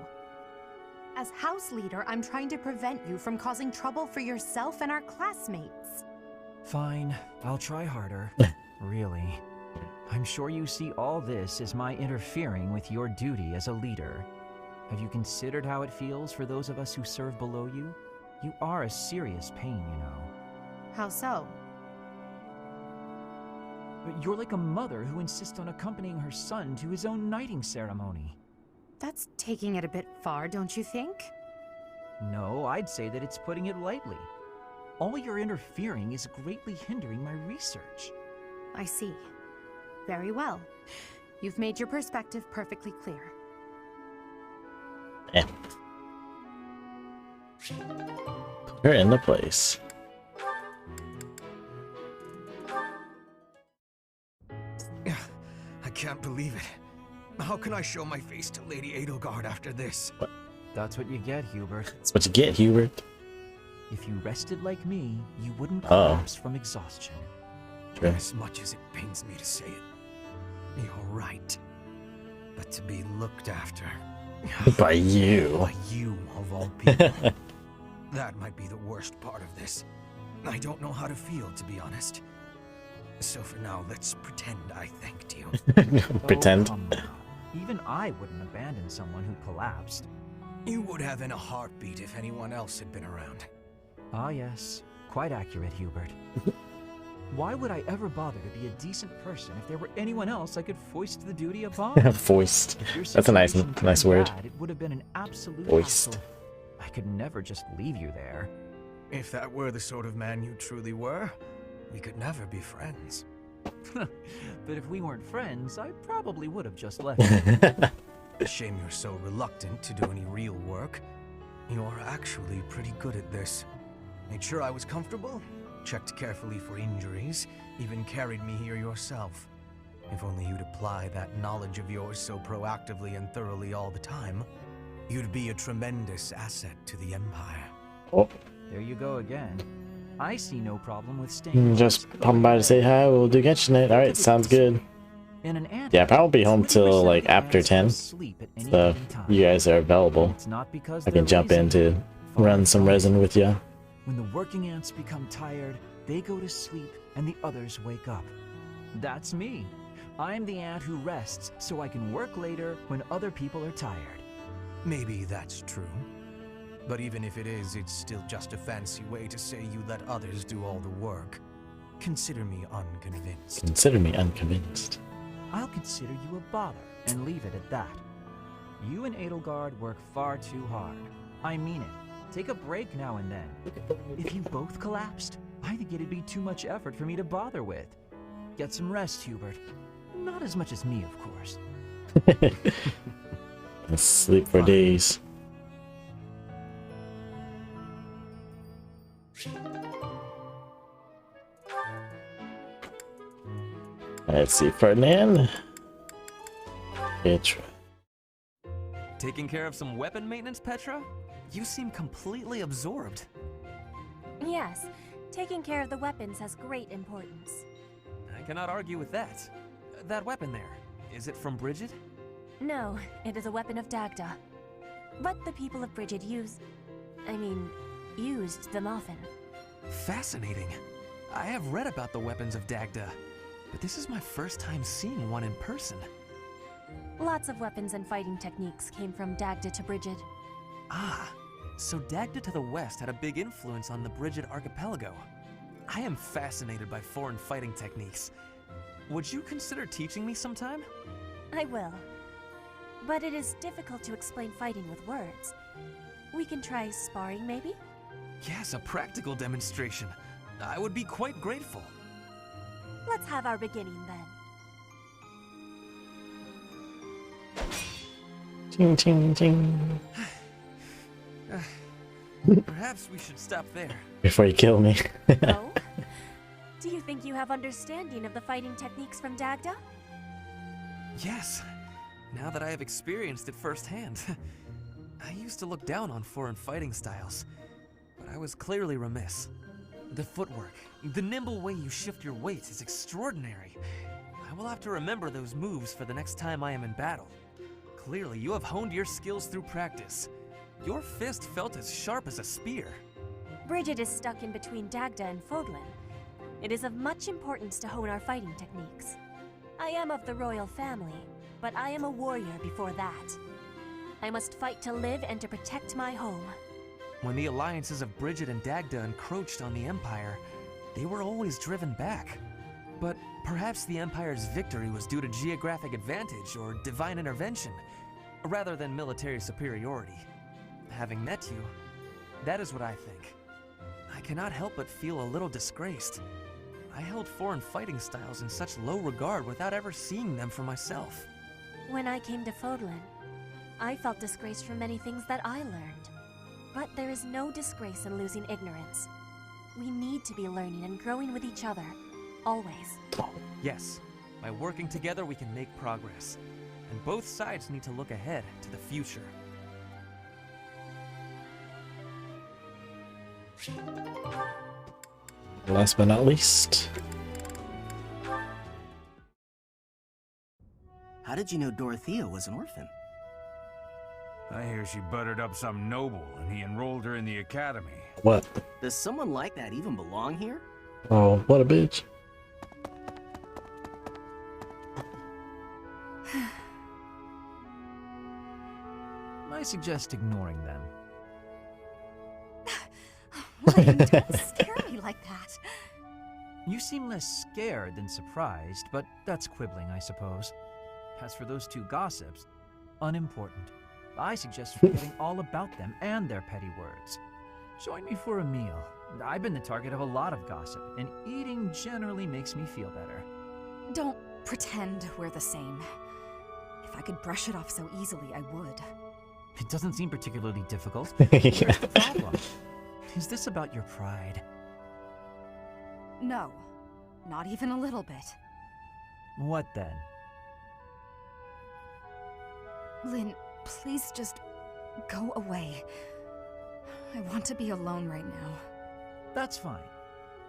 As house leader, I'm trying to prevent you from causing trouble for yourself and our classmates. Fine, I'll try harder. Really. I'm sure you see all this as my interfering with your duty as a leader. Have you considered how it feels for those of us who serve below you? You are a serious pain, you know. How so? But you're like a mother who insists on accompanying her son to his own knighting ceremony. That's taking it a bit far, don't you think? No, I'd say that it's putting it lightly. All your interfering is greatly hindering my research. I see. Very well. You've made your perspective perfectly clear. Yeah. You're in the place. I can't believe it. How can I show my face to Lady Edelgard after this? What? That's what you get, Hubert. That's what you get, Hubert. If you rested like me, you wouldn't collapse from exhaustion. True. As much as it pains me to say it, you're right. But to be looked after By you. by you of all people, that might be the worst part of this. I don't know how to feel, to be honest. So for now, let's pretend I thanked you. Pretend. Oh, come on. Even I wouldn't abandon someone who collapsed. You would have in a heartbeat if anyone else had been around. Ah yes, quite accurate, Hubert. Why would I ever bother to be a decent person if there were anyone else I could foist the duty upon? Foist. If your That's a nice situation turned word. bad, it would have been an absolute Foist. hassle. I could never just leave you there. If that were the sort of man you truly were, we could never be friends. But if we weren't friends, I probably would have just left. Shame you're so reluctant to do any real work. You're actually pretty good at this. Made sure I was comfortable, checked carefully for injuries, even carried me here yourself. If only you'd apply that knowledge of yours so proactively and thoroughly all the time, you'd be a tremendous asset to the Empire. Oh, There you go again. I see no problem with staying. just popping by to say hi. We'll do Genshin it. Alright, sounds good. In an ant, Yeah, probably be home till like 20% of after ants 10. will sleep at any So given time. you guys are available. It's not because I can they're jump lazy. in to run some resin with you. When the working ants become tired, they go to sleep and the others wake up. That's me. I'm the ant who rests so I can work later when other people are tired. Maybe that's true. But even if it is, it's still just a fancy way to say you let others do all the work. Consider me unconvinced. Consider me unconvinced. I'll consider you a bother and leave it at that. You and Edelgard work far too hard. I mean it. Take a break now and then. If you both collapsed, I think it'd be too much effort for me to bother with. Get some rest, Hubert. Not as much as me, of course. And sleep for days. Let's see, Ferdinand. Petra. Taking care of some weapon maintenance, Petra? You seem completely absorbed. Yes, taking care of the weapons has great importance. I cannot argue with that. That weapon there, is it from Bridget? No, it is a weapon of Dagda. But the people of Brigid used them often. Fascinating. I have read about the weapons of Dagda, but this is my first time seeing one in person. Lots of weapons and fighting techniques came from Dagda to Brigid. Ah, so Dagda to the west had a big influence on the Brigid archipelago. I am fascinated by foreign fighting techniques. Would you consider teaching me sometime? I will. But it is difficult to explain fighting with words. We can try sparring, maybe? Yes, a practical demonstration. I would be quite grateful. Let's have our beginning then. Ting, ting, ting. Perhaps we should stop there. Before you kill me. Oh? Do you think you have understanding of the fighting techniques from Dagda? Yes, now that I have experienced it firsthand. I used to look down on foreign fighting styles, but I was clearly remiss. The footwork, the nimble way you shift your weight is extraordinary. I will have to remember those moves for the next time I am in battle. Clearly, you have honed your skills through practice. Your fist felt as sharp as a spear. Brigid is stuck in between Dagda and Fodlan. It is of much importance to hone our fighting techniques. I am of the royal family, but I am a warrior before that. I must fight to live and to protect my home. When the alliances of Brigid and Dagda encroached on the Empire, they were always driven back. But perhaps the Empire's victory was due to geographic advantage or divine intervention, rather than military superiority. Having met you, that is what I think. I cannot help but feel a little disgraced. I held foreign fighting styles in such low regard without ever seeing them for myself. When I came to Fodlan, I felt disgraced for many things that I learned. But there is no disgrace in losing ignorance. We need to be learning and growing with each other, always. Yes, by working together we can make progress. And both sides need to look ahead to the future. Last but not least. How did you know Dorothea was an orphan? I hear she buttered up some noble and he enrolled her in the academy. What? Does someone like that even belong here? Oh, what a bitch. I suggest ignoring them. Lane, don't scare me like that. You seem less scared than surprised, but that's quibbling, I suppose. As for those two gossips, unimportant. I suggest forgetting all about them and their petty words. Join me for a meal. I've been the target of a lot of gossip, and eating generally makes me feel better. Don't pretend we're the same. If I could brush it off so easily, I would. It doesn't seem particularly difficult. Yeah. Where's the problem? Is this about your pride? No, not even a little bit. What then? Lynn, please just go away. I want to be alone right now. That's fine.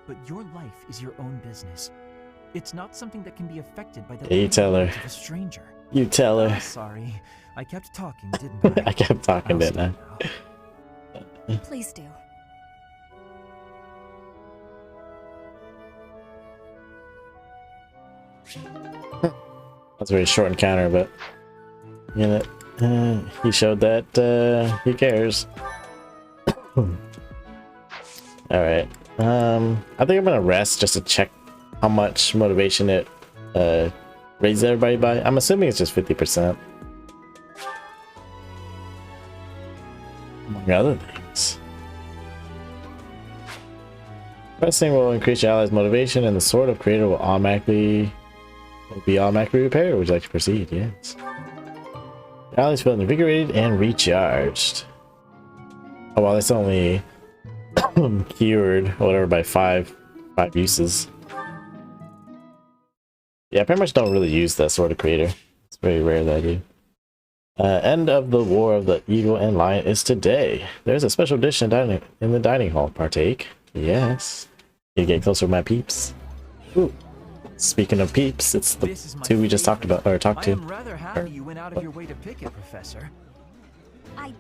But your life is your own business. It's not something that can be affected by the Yeah, you tell her. words of a stranger. You tell her. Sorry. I kept talking, didn't I? I kept talking, I'll didn't stop I? now. Please do. That's a very short encounter, but you know, he showed that he cares. Alright. I think I'm gonna rest just to check how much motivation it raises everybody by. I'm assuming it's just 50%. Among other things. Pressing will increase your allies' motivation, and the Sword of Creator will be automatically repaired. Would you like to proceed? Yes. Your allies feel invigorated and recharged. Oh well, that's only cured or whatever by five uses. Yeah, I pretty much don't really use that Sword of Creator. It's very rare that I do. End of the War of the Eagle and Lion is today. There's a special dish in the dining hall. Partake? Yes. You get closer with my peeps. Ooh. Speaking of peeps, it's the two we just talked about, or talked to. I am rather happy you went out of your way to pick it, Professor.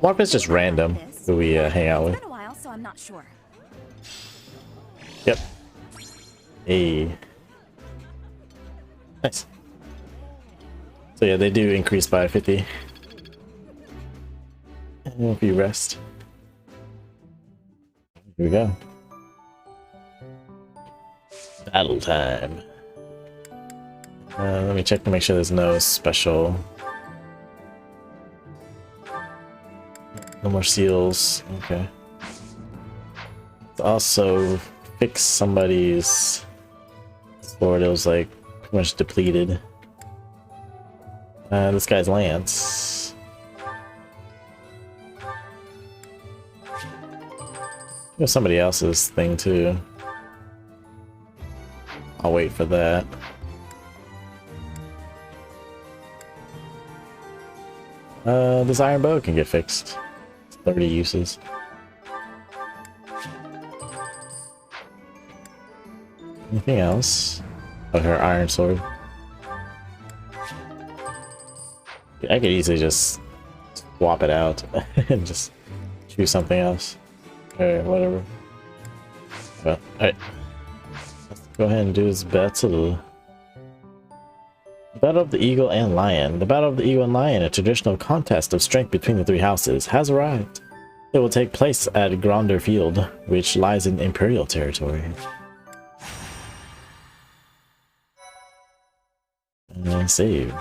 One of it's just random who we hang out with. It's been a while, so I'm not sure. Yep. Hey. Nice. So yeah, they do increase by 50. If you rest. Here we go. Battle time. Let me check to make sure there's no special. No more seals. Okay. Let's also fix somebody's sword. It was like pretty much depleted. This guy's lance. There's somebody else's thing too. I'll wait for that. This iron bow can get fixed. 30 uses. Anything else? Oh, her iron sword. I could easily just swap it out and just choose something else. Or whatever. Well, alright. Let's go ahead and do this battle. Battle of the Eagle and Lion. The Battle of the Eagle and Lion, a traditional contest of strength between the three houses, has arrived. It will take place at Gronder Field, which lies in Imperial territory. And save.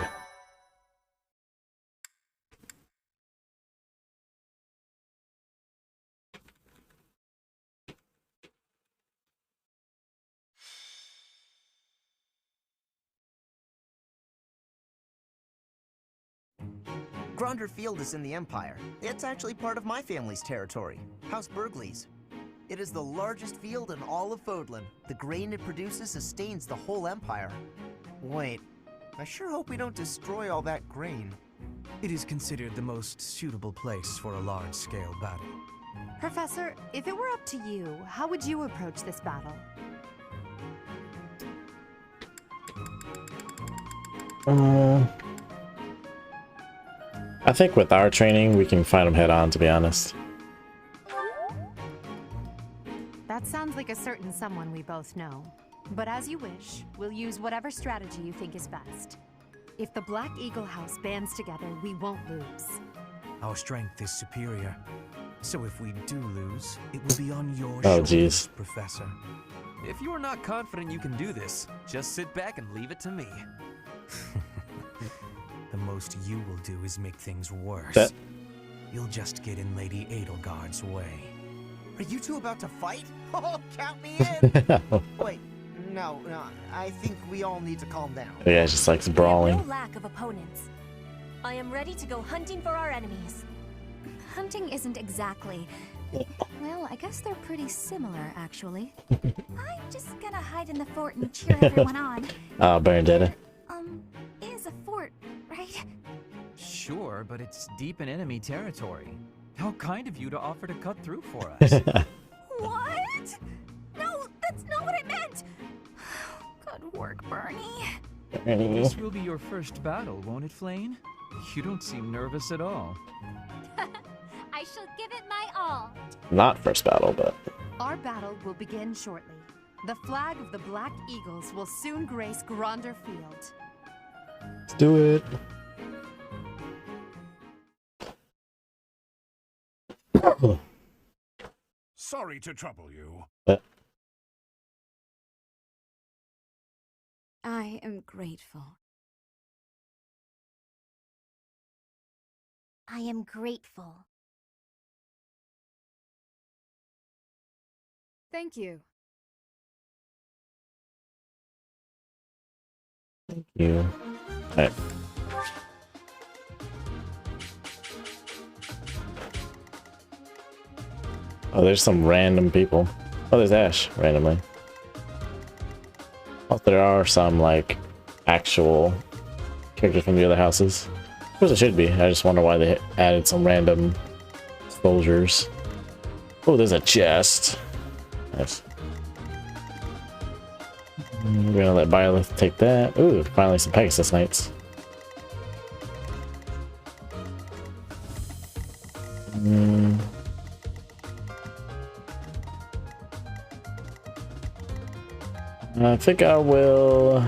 Gronder Field is in the Empire. It's actually part of my family's territory, House Burgleys. It is the largest field in all of Fodlan. The grain it produces sustains the whole Empire. Wait, I sure hope we don't destroy all that grain. It is considered the most suitable place for a large-scale battle. Professor, if it were up to you, how would you approach this battle? I think with our training, we can fight them head on, to be honest. That sounds like a certain someone we both know. But as you wish, we'll use whatever strategy you think is best. If the Black Eagle House bands together, we won't lose. Our strength is superior. So if we do lose, it will be on your Oh, shoulders, jeez. Professor. If you are not confident you can do this, just sit back and leave it to me. The most you will do is make things worse. That- You'll just get in Lady Edelgard's way. Are you two about to fight? Oh, count me in! Wait, no, I think we all need to calm down. Yeah, just likes We brawling. have no lack of opponents. I am ready to go hunting for our enemies. Hunting isn't exactly... Well, I guess they're pretty similar, actually. I'm just gonna hide in the fort and cheer everyone on. Oh, Bernadetta. Is a fort, right? Sure, but it's deep in enemy territory. How kind of you to offer to cut through for us. What? No, that's not what I meant! Good work, Bernie. This will be your first battle, won't it, Flane? You don't seem nervous at all. I shall give it my all. Not first battle, but Our battle will begin shortly. The flag of the Black Eagles will soon grace Gronder Field. let's do it. Sorry to trouble you. I am grateful. I am grateful. Thank you. Thank you. Alright. Oh, there's some random people. Oh, there's Ash, randomly. Oh, there are some, like, actual characters from the other houses. Of course it should be. I just wonder why they added some random soldiers. Oh, there's a chest. Nice. We're gonna let Byleth take that. Ooh, finally some Pegasus Knights. I think I will...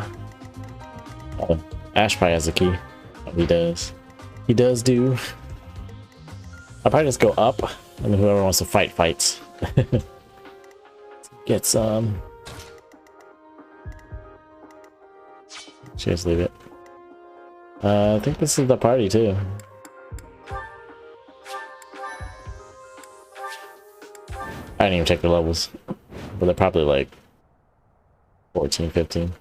Oh, Ash probably has a key. Oh, he does. He does do. I'll probably just go up, and then whoever wants to fight, fights. Get some. Just leave it. I think this is the party too. I didn't even check the levels, but they're probably like 14, 15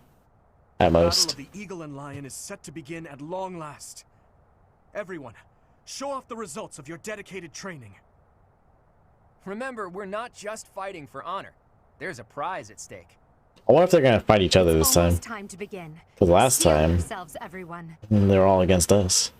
at most. The Battle of the Eagle and Lion is set to begin at long last. Everyone, show off the results of your dedicated training. Remember, we're not just fighting for honor. There's a prize at stake. I wonder if they're gonna fight each other this time. Almost time to begin. Because last Steel time yourselves, everyone. they were all against us.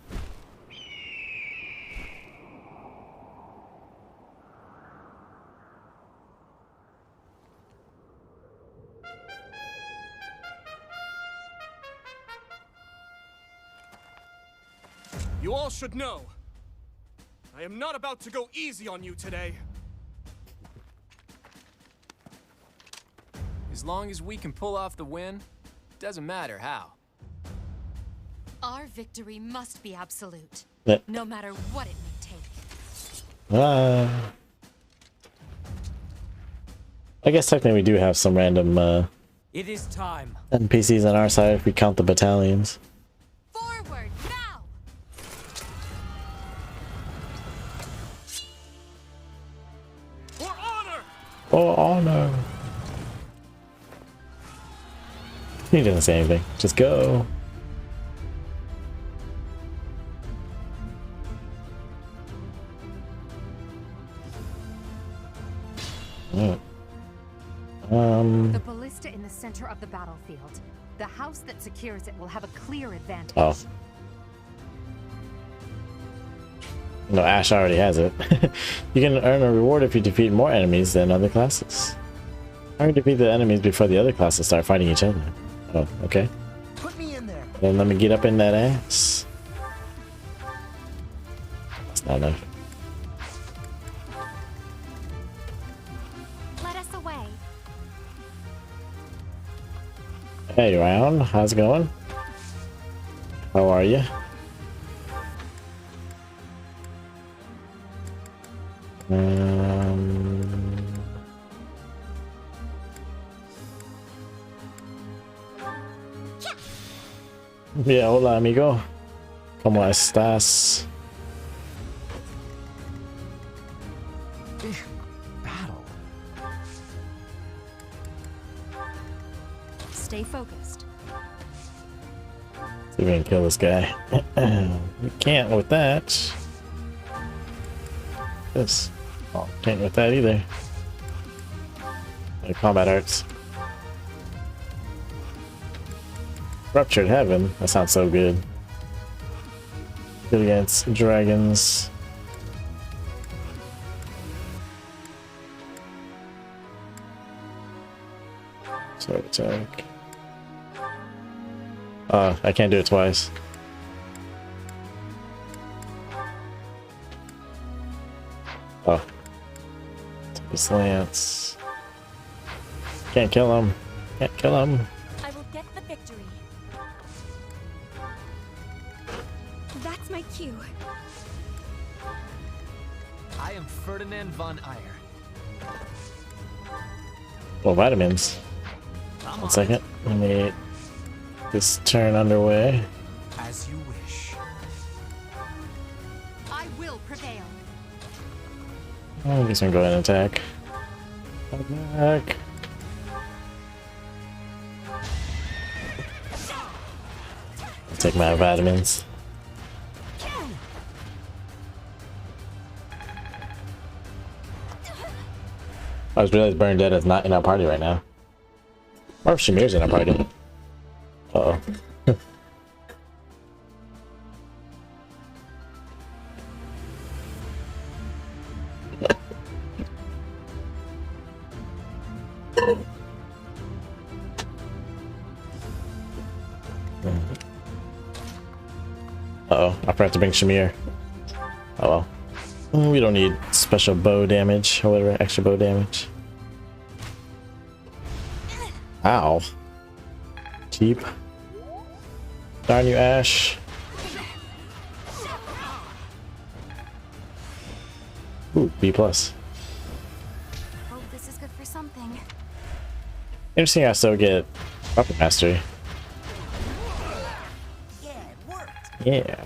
You all should know, I am not about to go easy on you today. As long as we can pull off the win, doesn't matter how. Our victory must be absolute, But, no matter what it may take. I guess technically we do have some random It is time. NPCs on our side if we count the battalions. Forward, now! For honor! Oh no. He didn't say anything. Just go. Alright. The ballista in the center of the battlefield. The house that secures it will have a clear advantage. Oh. No, Ash already has it. You can earn a reward if you defeat more enemies than other classes. How can you defeat the enemies before the other classes start fighting each other? Oh, okay. Put me in there. Then let me get up in that ass. That's not enough. Let us away. Hey, Round. How's it going? How are you? Yeah, hola, amigo. ¿Cómo estás? Battle? Stay focused. See if we can kill this guy. We can't with that. This. Oh, can't with that either. Combat arts. Ruptured Heaven. That sounds so good. Good against dragons. Sword attack. I can't do it twice. Oh. Take his lance. Can't kill him. Can't kill him. I will get the victory. That's my cue. I am Ferdinand von Eyre. Well, vitamins. 1 second. Let me get this turn underway. As you wish. I will prevail. I guess we can go ahead and attack. Attack. Take my vitamins. I just realized Burn Dead is not in our party right now. Or if Shamir's in our party. Uh-oh. Uh-oh, I forgot to bring Shamir. Oh well. We don't need special bow damage, or whatever, extra bow damage. Ow. Cheap. Darn you, Ash. Ooh, B+. Hope this is good for something. Interesting, I still get Weapon Mastery. Yeah, it worked. Yeah.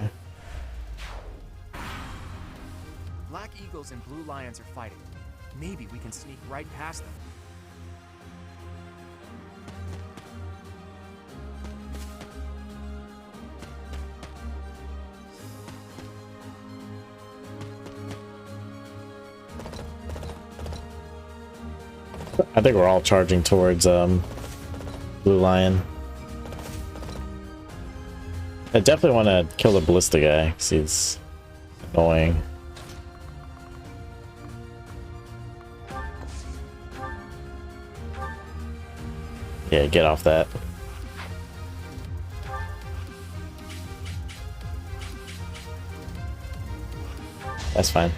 Black Eagles and Blue Lions are fighting. Maybe we can sneak right past them. I think we're all charging towards Blue Lion. I definitely want to kill the Ballista guy because he's annoying. Yeah, get off that. That's fine.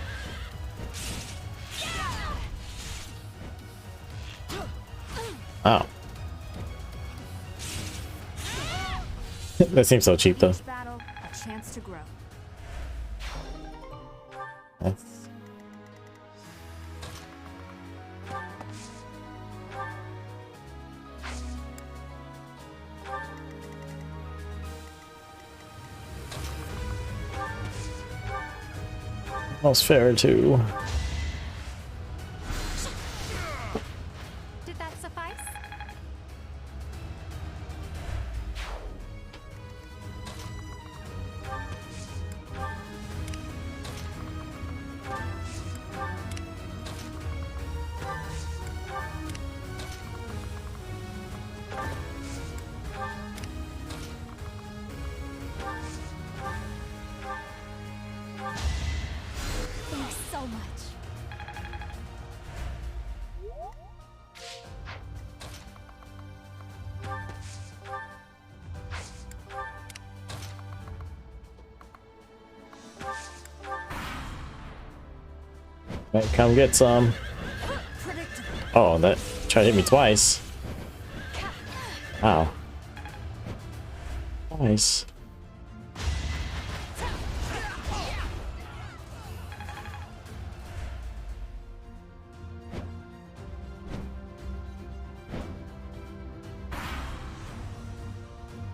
Oh. That seems so cheap though. Each battle, a chance to grow. That's... Almost fair too. Did that suffice? Thanks so much. Right, come get some. Oh, that tried to hit me twice. Wow. Nice.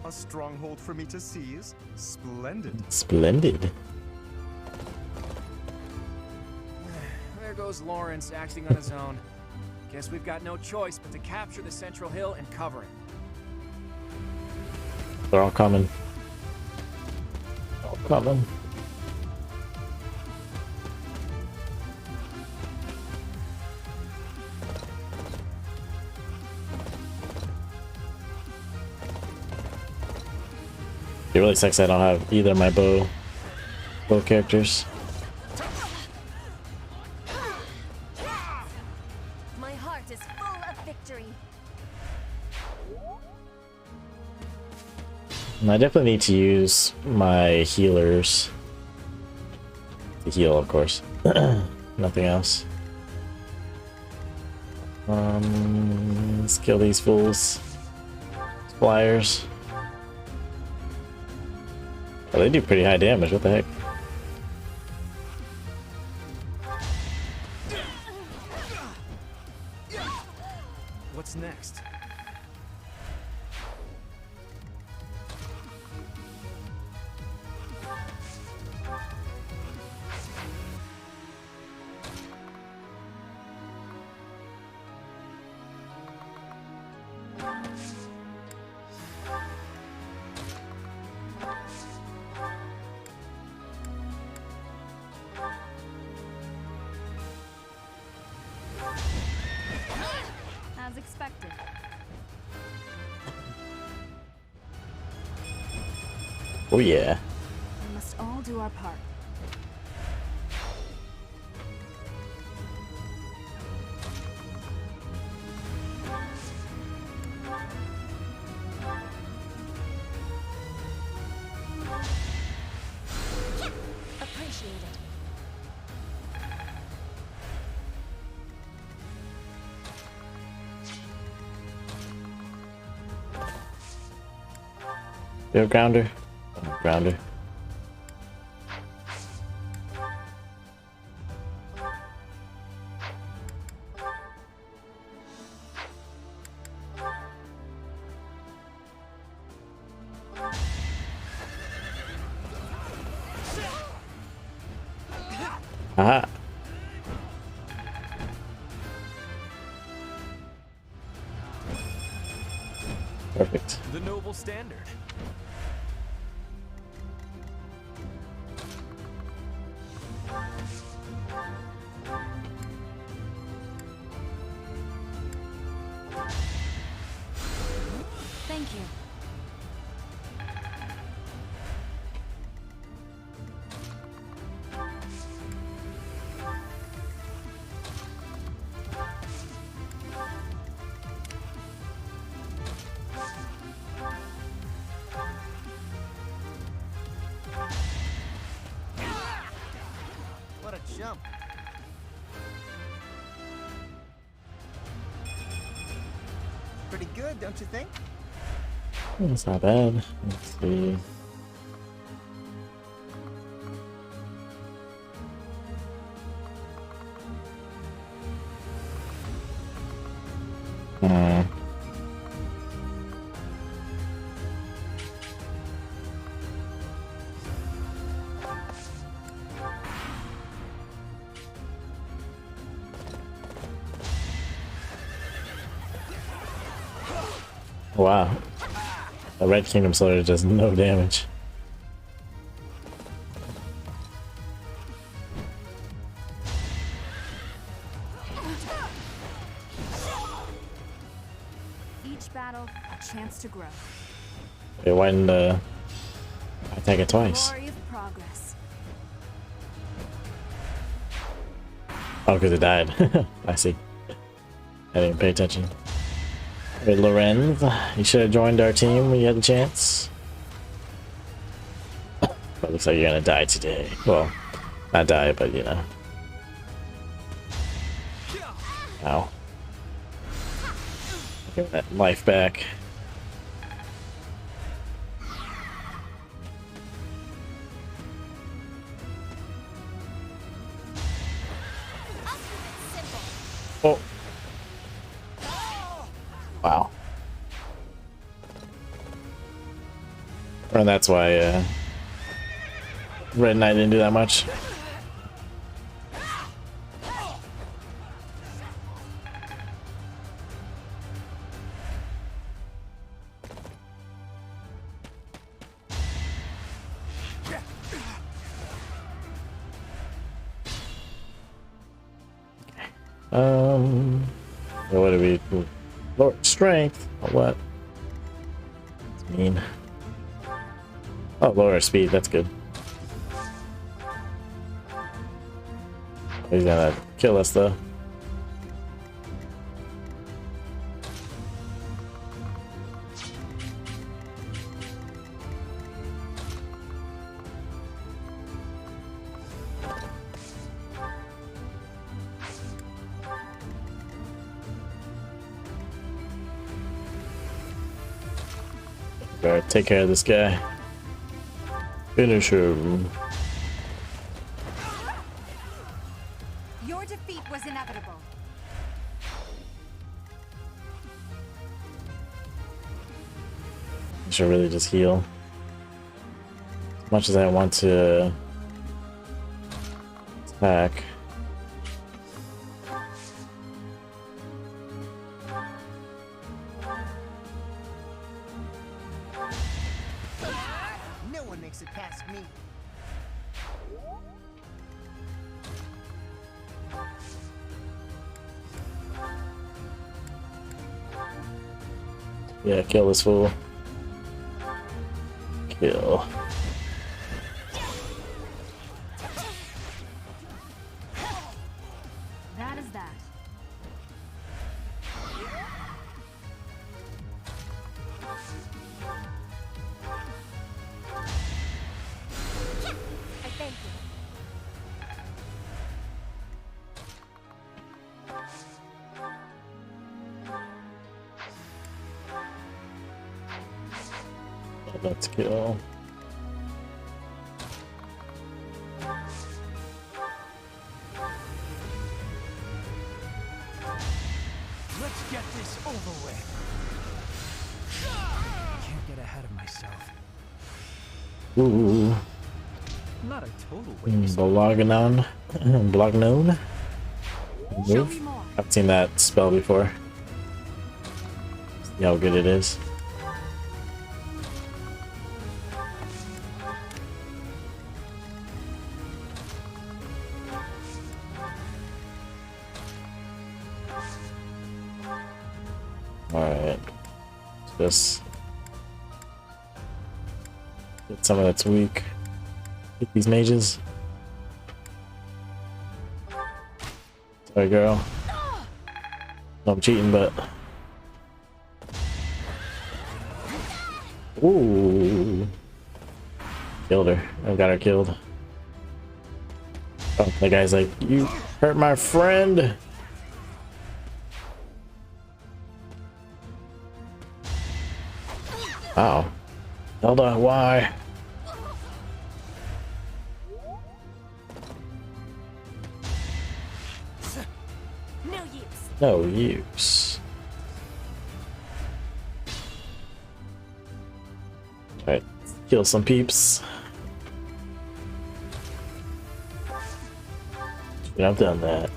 A stronghold for me to seize? Splendid. Splendid. There goes Lawrence acting on his own. Guess we've got no choice but to capture the central hill and cover it. They're all coming. All coming. It really sucks I don't have either of my bow characters. My heart is full of victory. And I definitely need to use my healers to heal, of course. Nothing else. Let's kill these fools. Flyers. Oh, they do pretty high damage, what the heck? What's next? As expected. Oh yeah. We must all do our part. Appreciate it. Yo, grounder. Oh, grounder. Aha. Perfect. The noble standard. Thank you. What a jump. Pretty good, don't you think? That's not bad. Let's see. Hmm. Wow. The Red Kingdom Slayer does no damage. Each battle, a chance to grow. Wait, why didn't I attack it twice? Glory of progress. Oh, because it died. I see. I didn't pay attention. Hey, Lorenz, you should have joined our team when you had the chance. But looks like you're gonna die today. Well, not die, but you know. Ow. Give that life back. Oh. Wow. And that's why Red Knight didn't do that much. What do we do? Lower strength? Or what? That's mean. Oh, lower speed. That's good. He's gonna kill us though. Better take care of this guy. Finish him. Your defeat was inevitable. I should really just heal. As much as I want to attack. No one makes it past me. Yeah, kill this fool. Kill. That is that. I thank you. Let's kill. Let's get this over with. I can't get ahead of myself. Ooh. Not a total waste. Bolognon. Bolognon. Show Move. me more. I've seen that spell before. See how good it is. Alright. Just get some of that's weak. Hit these mages. Sorry, girl. No, I'm cheating, but. Ooh. Killed her. I got her killed. Oh, that guy's like, you hurt my friend. Wow. Zelda, why? No use. No use. Alright, kill some peeps. I've done that.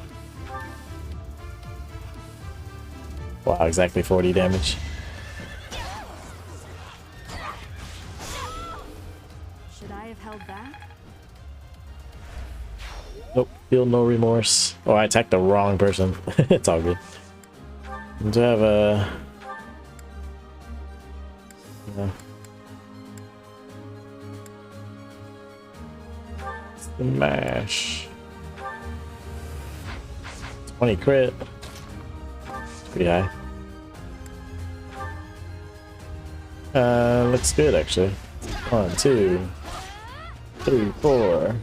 Wow, exactly 40 damage. Should I have held back? Nope, feel no remorse. Oh, I attacked the wrong person. It's all good. Do I have a... Yeah. Smash. 20 crit. It's pretty high. Looks good actually. 1, 2, 3, 4.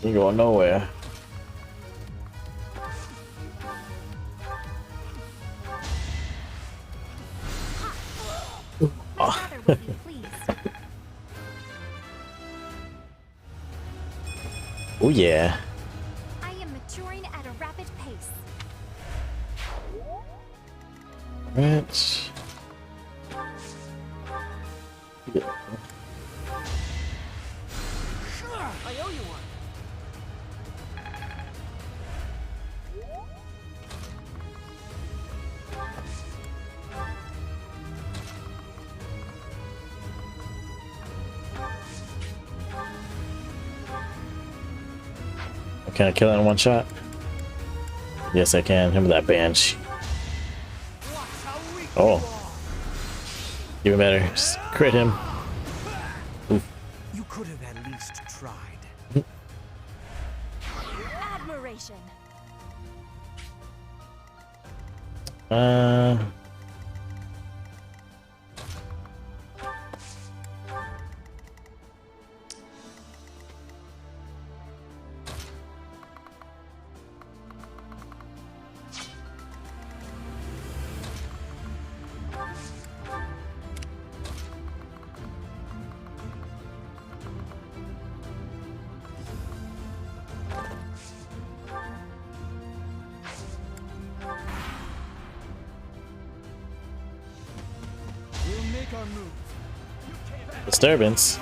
You're going nowhere. Father will be pleased. Oh yeah. I am maturing at a rapid pace. Right. Yeah. I owe you one. can I kill it in one shot? Yes, I can. Remember that banshee. Oh. Even better. Just crit him. Oof. You could have at least tried. Admiration. Disturbance.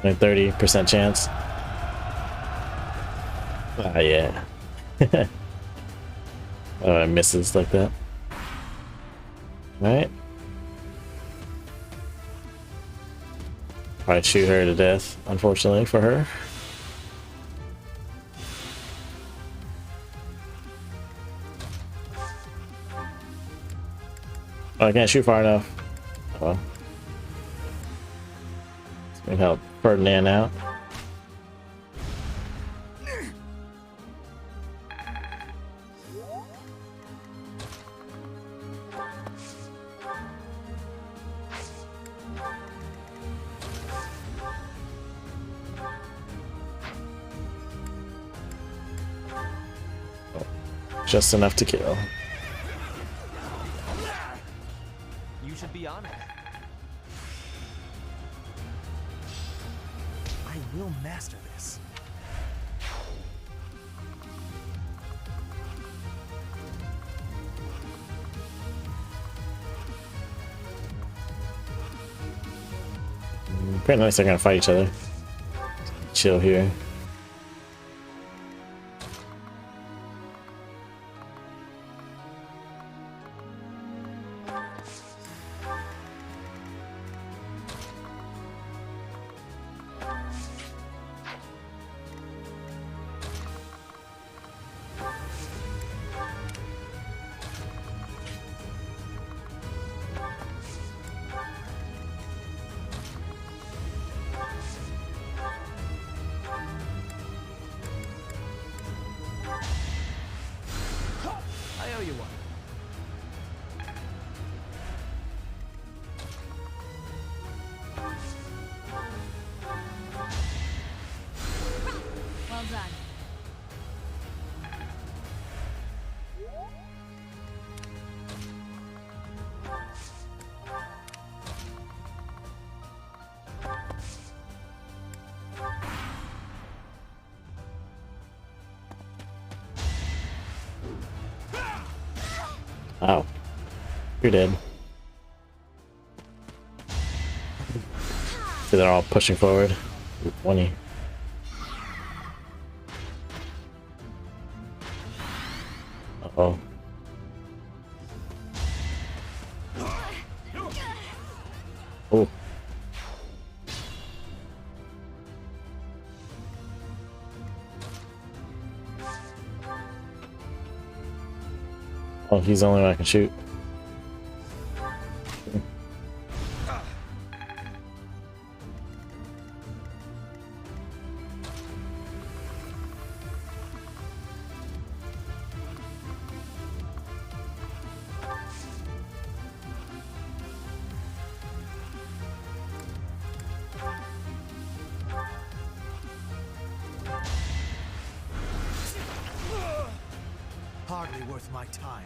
Only 30% chance. Ah, yeah. Oh, it misses like that. Right? Probably shoot her to death, unfortunately for her. Oh, I can't shoot far enough. Oh well. Let's go help Ferdinand out. Just enough to kill. You should be honored. I will master this. Pretty nice they're gonna fight each other. Chill here. I owe you one. Well done. Ow. You're dead. See, they're all pushing forward. 20. Uh-oh. Oh. Oh, he's the only one I can shoot. Hardly worth my time.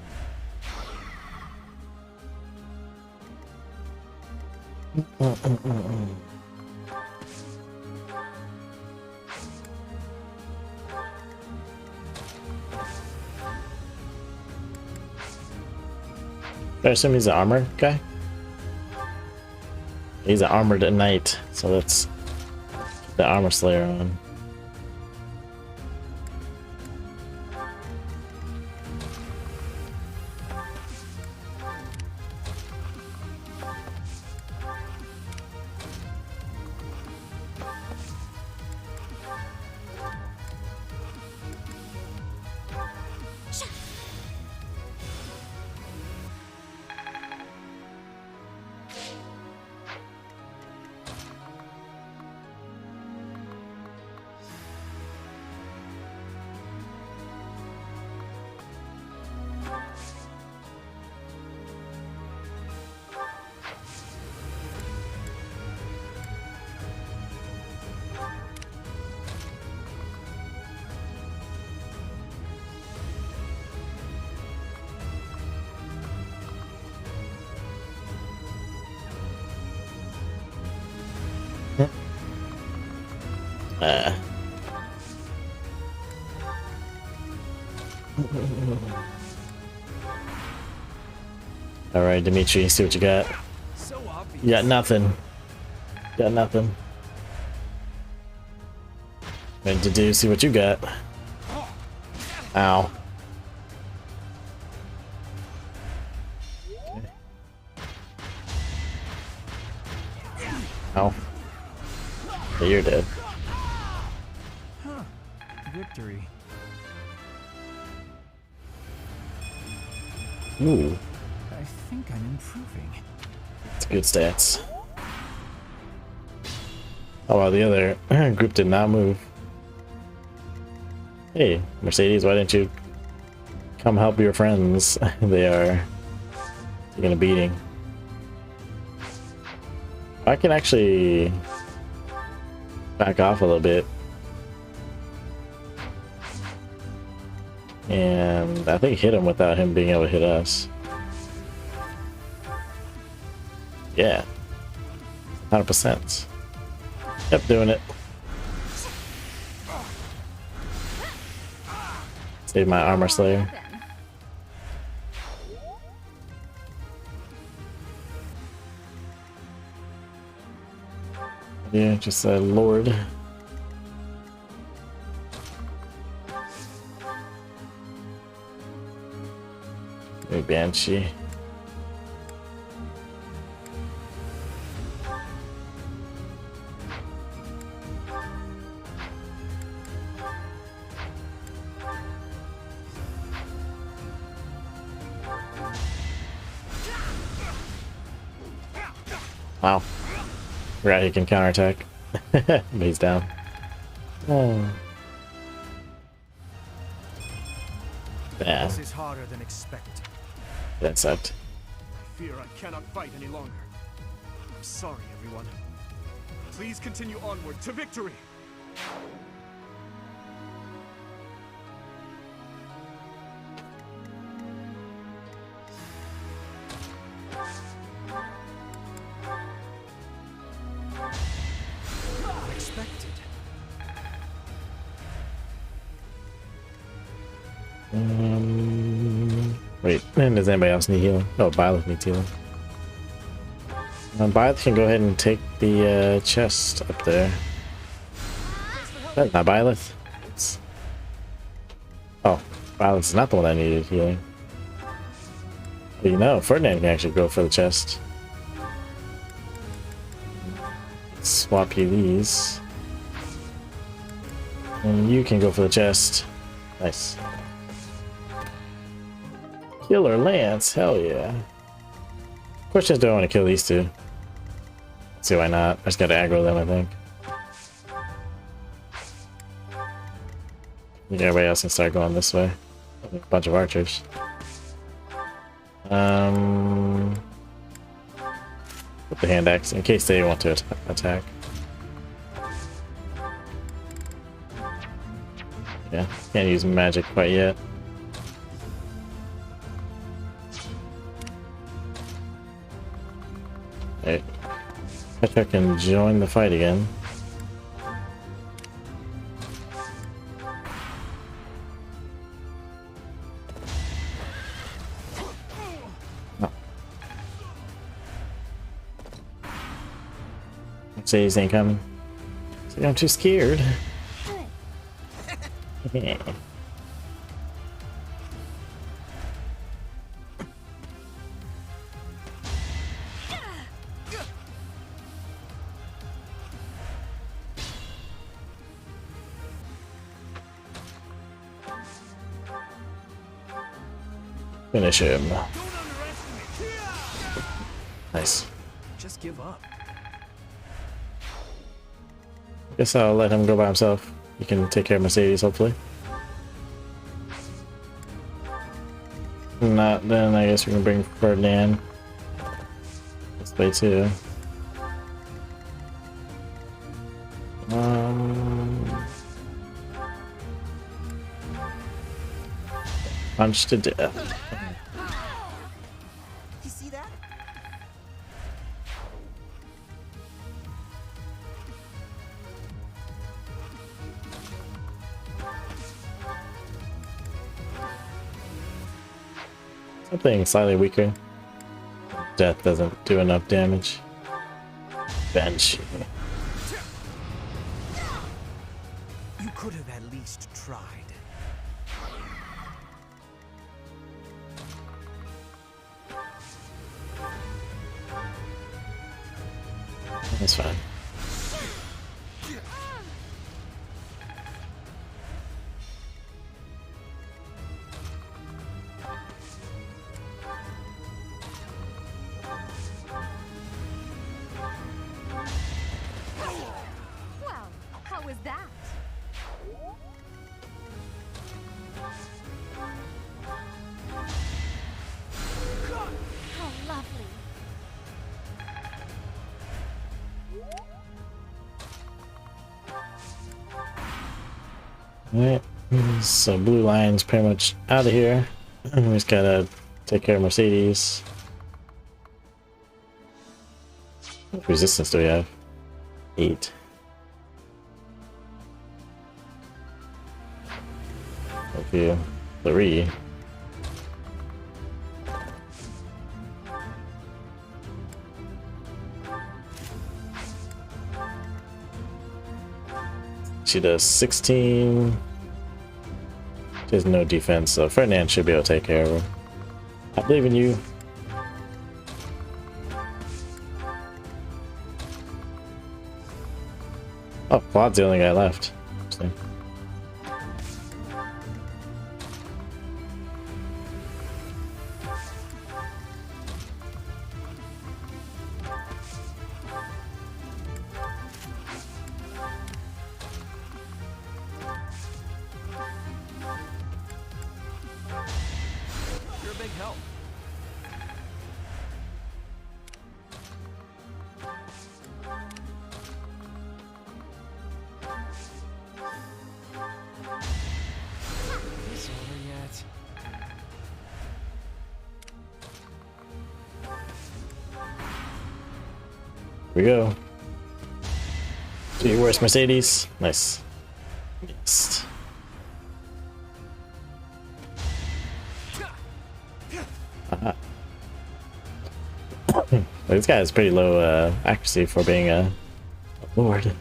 I assume he's an armor guy? He's an armored knight, so that's the armor slayer on. Alright, Dimitri, see what you got. So obvious. You got nothing. Got nothing. Ready to do, see what you got. Ow. Okay. Ow. Yeah, you're dead. Huh. Victory. Ooh, I think I'm improving. that's good stats. Oh wow, the other group did not move. Hey, Mercedes, why didn't you come help your friends? They are taking a beating. I can actually back off a little bit. And I think hit him without him being able to hit us. Yeah. 100%. Yep, doing it. Save my armor slayer. Yeah, just a lord. Maybe Banshee. Wow. Forgot he can counterattack. But he's down. Oh. Yeah, This is harder than expected. that sucked. I fear I cannot fight any longer. I'm sorry, everyone. Please continue onward to victory. Unexpected. Wait, and does anybody else need healing? Oh, Byleth needs healing. Byleth can go ahead and take the chest up there. Not Byleth. Oops. Oh, Byleth is not the one that needed healing. But you know, Ferdinand can actually go for the chest. Swap you these. And you can go for the chest. Nice. Killer Lance, hell yeah. Question is, do I want to kill these two? Let's see, why not? I just gotta aggro them, I think. I think everybody else can start going this way. A bunch of archers. Put the hand axe in case they want to attack. Yeah, can't use magic quite yet. Hey, Petra can join the fight again. Oh. Mercedes ain't coming. See, I'm too scared. Yeah. Finish him. Nice. Just give up. Guess I'll let him go by himself. You can take care of Mercedes, hopefully. If not, then I guess we can bring Ferdinand this way too. Punch to death. You see that? Something slightly weaker. Death doesn't do enough damage. Banshee. You could have at least tried. That's fine. Well, how was that? How lovely. Alright, so Blue Lion's pretty much out of here. We just gotta take care of Mercedes. What resistance do we have? 8. Okay, 3. She does 16. She has no defense, so Ferdinand should be able to take care of her. I believe in you. Oh, Claude's the only guy left. Interesting. You're a big help. Is over yet? Here we go. Do your worst, Mercedes. Nice. Yes. Aha. This guy has pretty low accuracy for being a lord.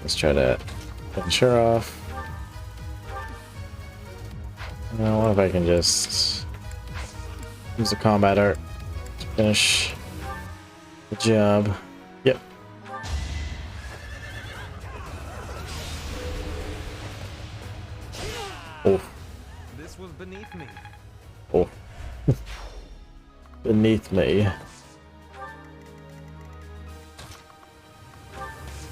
Let's try to finish her off. I wonder if I can just use the combat art to finish the job. Yep. Oh. This was beneath me. Oh. Beneath me.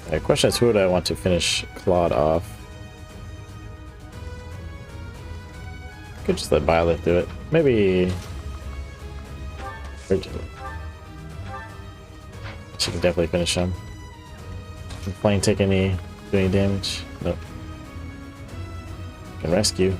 The question is, who would I want to finish Claude off? Could just let Violet do it. Maybe Bridget. She can definitely finish him. Can Flame do any damage? Nope. Can rescue.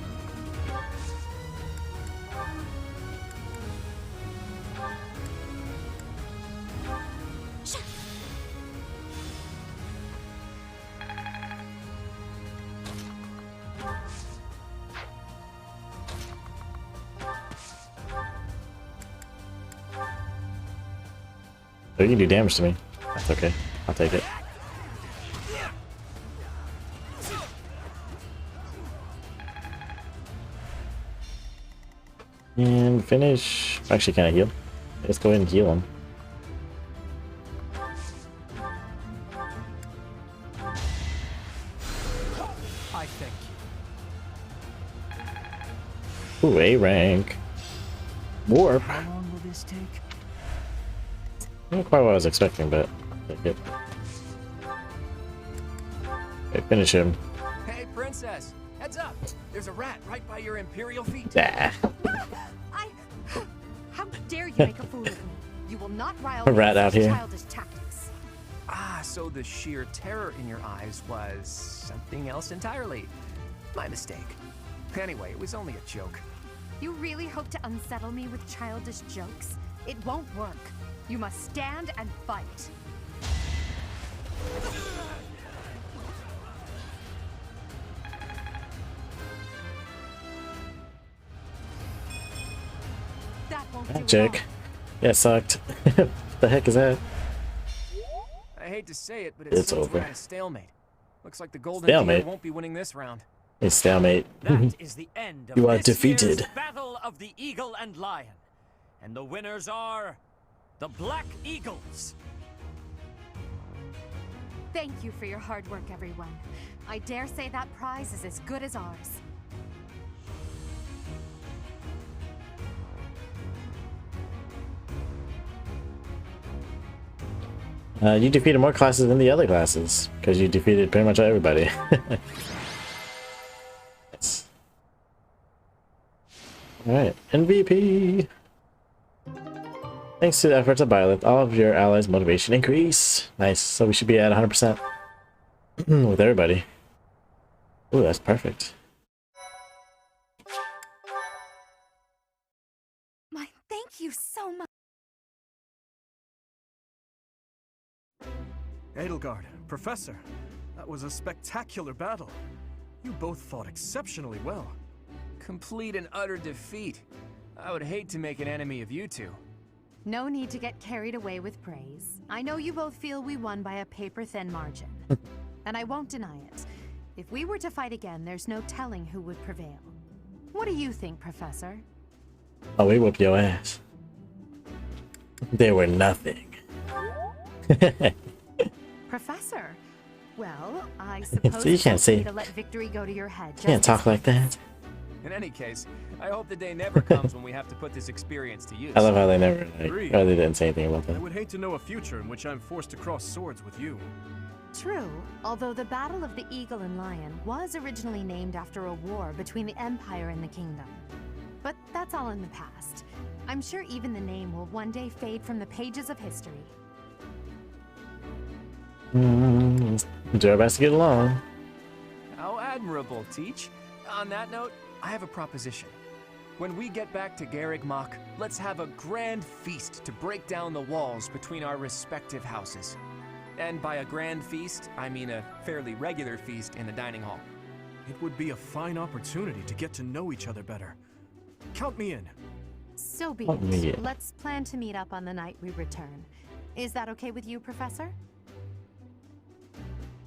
Oh, you can do damage to me. That's okay. I'll take it. And finish. Actually, can I heal? Let's go ahead and heal him. I thank you. Ooh, A rank. Warp. How long will this take? Not quite what I was expecting, but take it. Okay, finish him. Hey, princess, heads up! There's a rat right by your imperial feet. Ah. How dare you make a fool of me? You will not rile A me rat with out such here. childish tactics. Ah, so the sheer terror in your eyes was something else entirely. My mistake. Anyway, it was only a joke. You really hope to unsettle me with childish jokes? It won't work. You must stand and fight. Magic. Yeah, it sucked. What the heck is that? I hate to say it, but It's seems over. we're at a stalemate. Looks like the Golden Stalemate? Deer won't be winning this round. It's stalemate. That is the end of You are this defeated. year's Battle of the Eagle and Lion. And the winners are the Black Eagles. Thank you for your hard work, everyone. I dare say that prize is as good as ours. You defeated more classes than the other classes, because you defeated pretty much everybody. Nice. Alright, MVP! Thanks to the efforts of Violet, all of your allies' motivation increase. Nice, so we should be at 100% with everybody. Ooh, that's perfect. My thank you so much. Edelgard, Professor, that was a spectacular battle. You both fought exceptionally well. Complete and utter defeat. I would hate to make an enemy of you two. No need to get carried away with praise. I know you both feel we won by a paper-thin margin. And I won't deny it. If we were to fight again, there's no telling who would prevail. What do you think, Professor? Oh, we whooped your ass. They were nothing. Professor? Well, I suppose So you can't it's say- okay to let victory go to your head. You can't talk like that. In any case, I hope the day never comes when we have to put this experience to use. I love how they never, Agreed. they didn't say anything about I that. would hate to know a future in which I'm forced to cross swords with you. True, although the Battle of the Eagle and Lion was originally named after a war between the Empire and the Kingdom. But that's all in the past. I'm sure even the name will one day fade from the pages of history. Do our best to get along. How admirable, Teach. On that note, I have a proposition. When we get back to Garrigmach, let's have a grand feast to break down the walls between our respective houses. And by a grand feast, I mean a fairly regular feast in the dining hall. It would be a fine opportunity to get to know each other better. Count me in. So be Count me it. in. Let's plan to meet up on the night we return. Is that okay with you, Professor?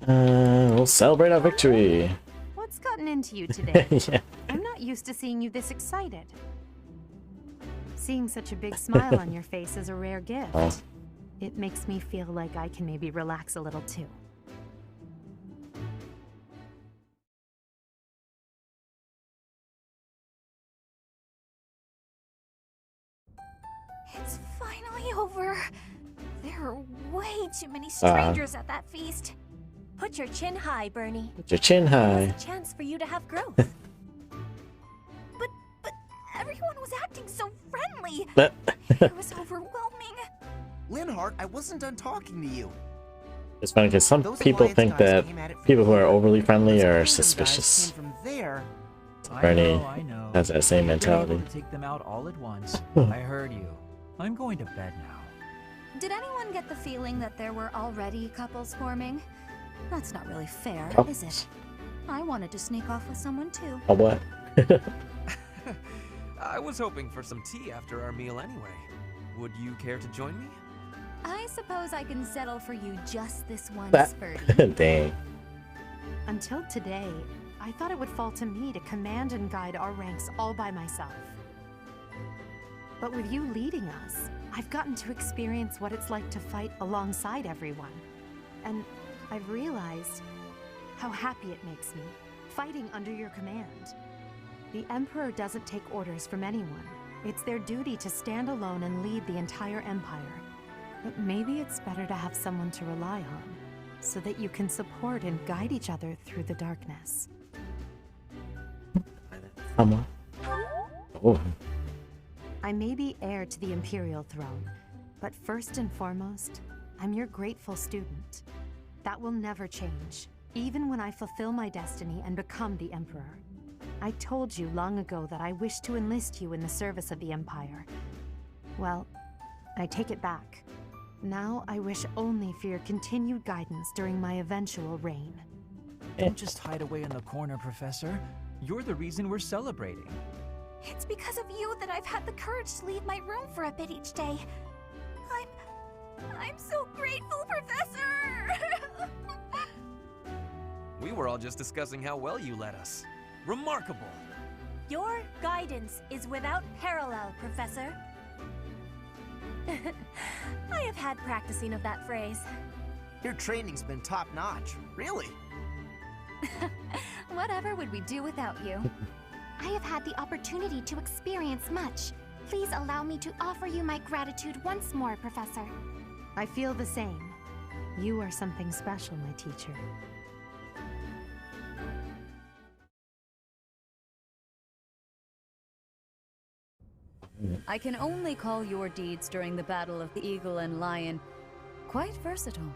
We'll celebrate our victory. What's gotten into you today? Yeah. I'm not used to seeing you this excited. Seeing such a big smile on your face is a rare gift. Oh. It makes me feel like I can maybe relax a little too. It's finally over. There are way too many strangers at that feast. Put your chin high, Bernie. Put your chin high. It's a chance for you to have growth. But everyone was acting so friendly. But It was overwhelming. Linhart, I wasn't done talking to you. it's funny because some Those people Alliance think guys that came at it from people who are here. overly friendly Those are Kingdom guys suspicious. came from there. Bernie I know. has that same You've been able mentality. to take them out all at once. I heard you. I'm going to bed now. Did anyone get the feeling that there were already couples forming? That's not really fair, is it? I wanted to sneak off with someone too. Oh, what? I was hoping for some tea after our meal anyway. Would you care to join me? I suppose I can settle for you just this once, That- Birdie. Dang. Until today, I thought it would fall to me to command and guide our ranks all by myself. But with you leading us, I've gotten to experience what it's like to fight alongside everyone. And I've realized how happy it makes me, fighting under your command. The Emperor doesn't take orders from anyone. It's their duty to stand alone and lead the entire Empire. But maybe it's better to have someone to rely on, so that you can support and guide each other through the darkness. Someone. Oh. I may be heir to the Imperial throne, but first and foremost, I'm your grateful student. That will never change, even when I fulfill my destiny and become the Emperor. I told you long ago that I wish to enlist you in the service of the Empire. Well, I take it back. Now I wish only for your continued guidance during my eventual reign. Don't just hide away in the corner, Professor. You're the reason we're celebrating. It's because of you that I've had the courage to leave my room for a bit each day. I'm so grateful, Professor! We were all just discussing how well you led us. Remarkable! Your guidance is without parallel, Professor. I have had practicing of that phrase. Your training's been top-notch, really. Whatever would we do without you? I have had the opportunity to experience much. Please allow me to offer you my gratitude once more, Professor. I feel the same. You are something special, my teacher. I can only call your deeds during the Battle of the Eagle and Lion quite versatile.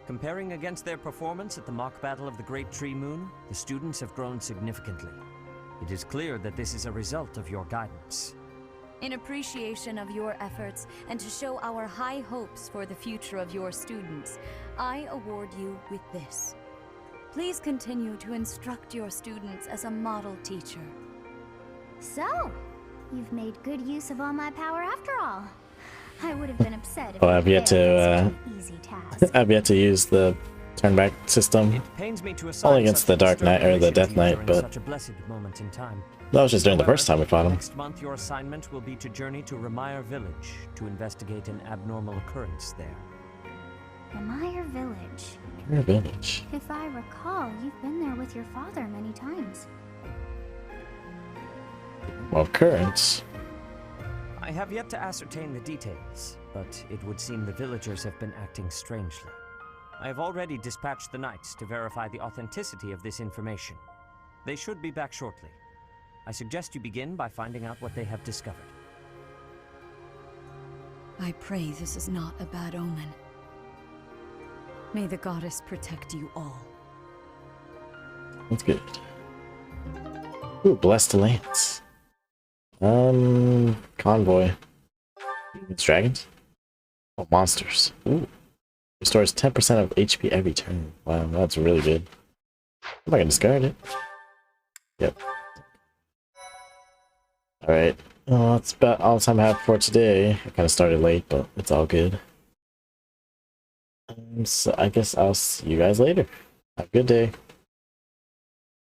Comparing against their performance at the mock battle of the Great Tree Moon, the students have grown significantly. It is clear that this is a result of your guidance. In appreciation of your efforts and to show our high hopes for the future of your students, I award you with this. Please continue to instruct your students as a model teacher. So, you've made good use of all my power after all. I would have been upset if I've yet to easy task. I've yet to use the turn back system. It pains me to assign Only against such the Dark Knight or the disturbing Death issue to you Knight, during but such a blessed moment in time. that was just during the first time we fought him. Next month, your assignment will be to journey to Ramire Village to investigate an abnormal occurrence there. Ramire Village. Ramire Village. If I recall, you've been there with your father many times. Occurrence. I have yet to ascertain the details, but it would seem the villagers have been acting strangely. I have already dispatched the knights to verify the authenticity of this information. They should be back shortly. I suggest you begin by finding out what they have discovered. I pray this is not a bad omen. May the goddess protect you all. That's good. Ooh, blessed lance. Convoy. It's dragons? Oh, monsters. Ooh. Restores 10% of HP every turn. Wow, that's really good. I'm not gonna discard it. Yep. Alright. Well, that's about all the time I have for today. I kind of started late, but it's all good. So I guess I'll see you guys later. Have a good day.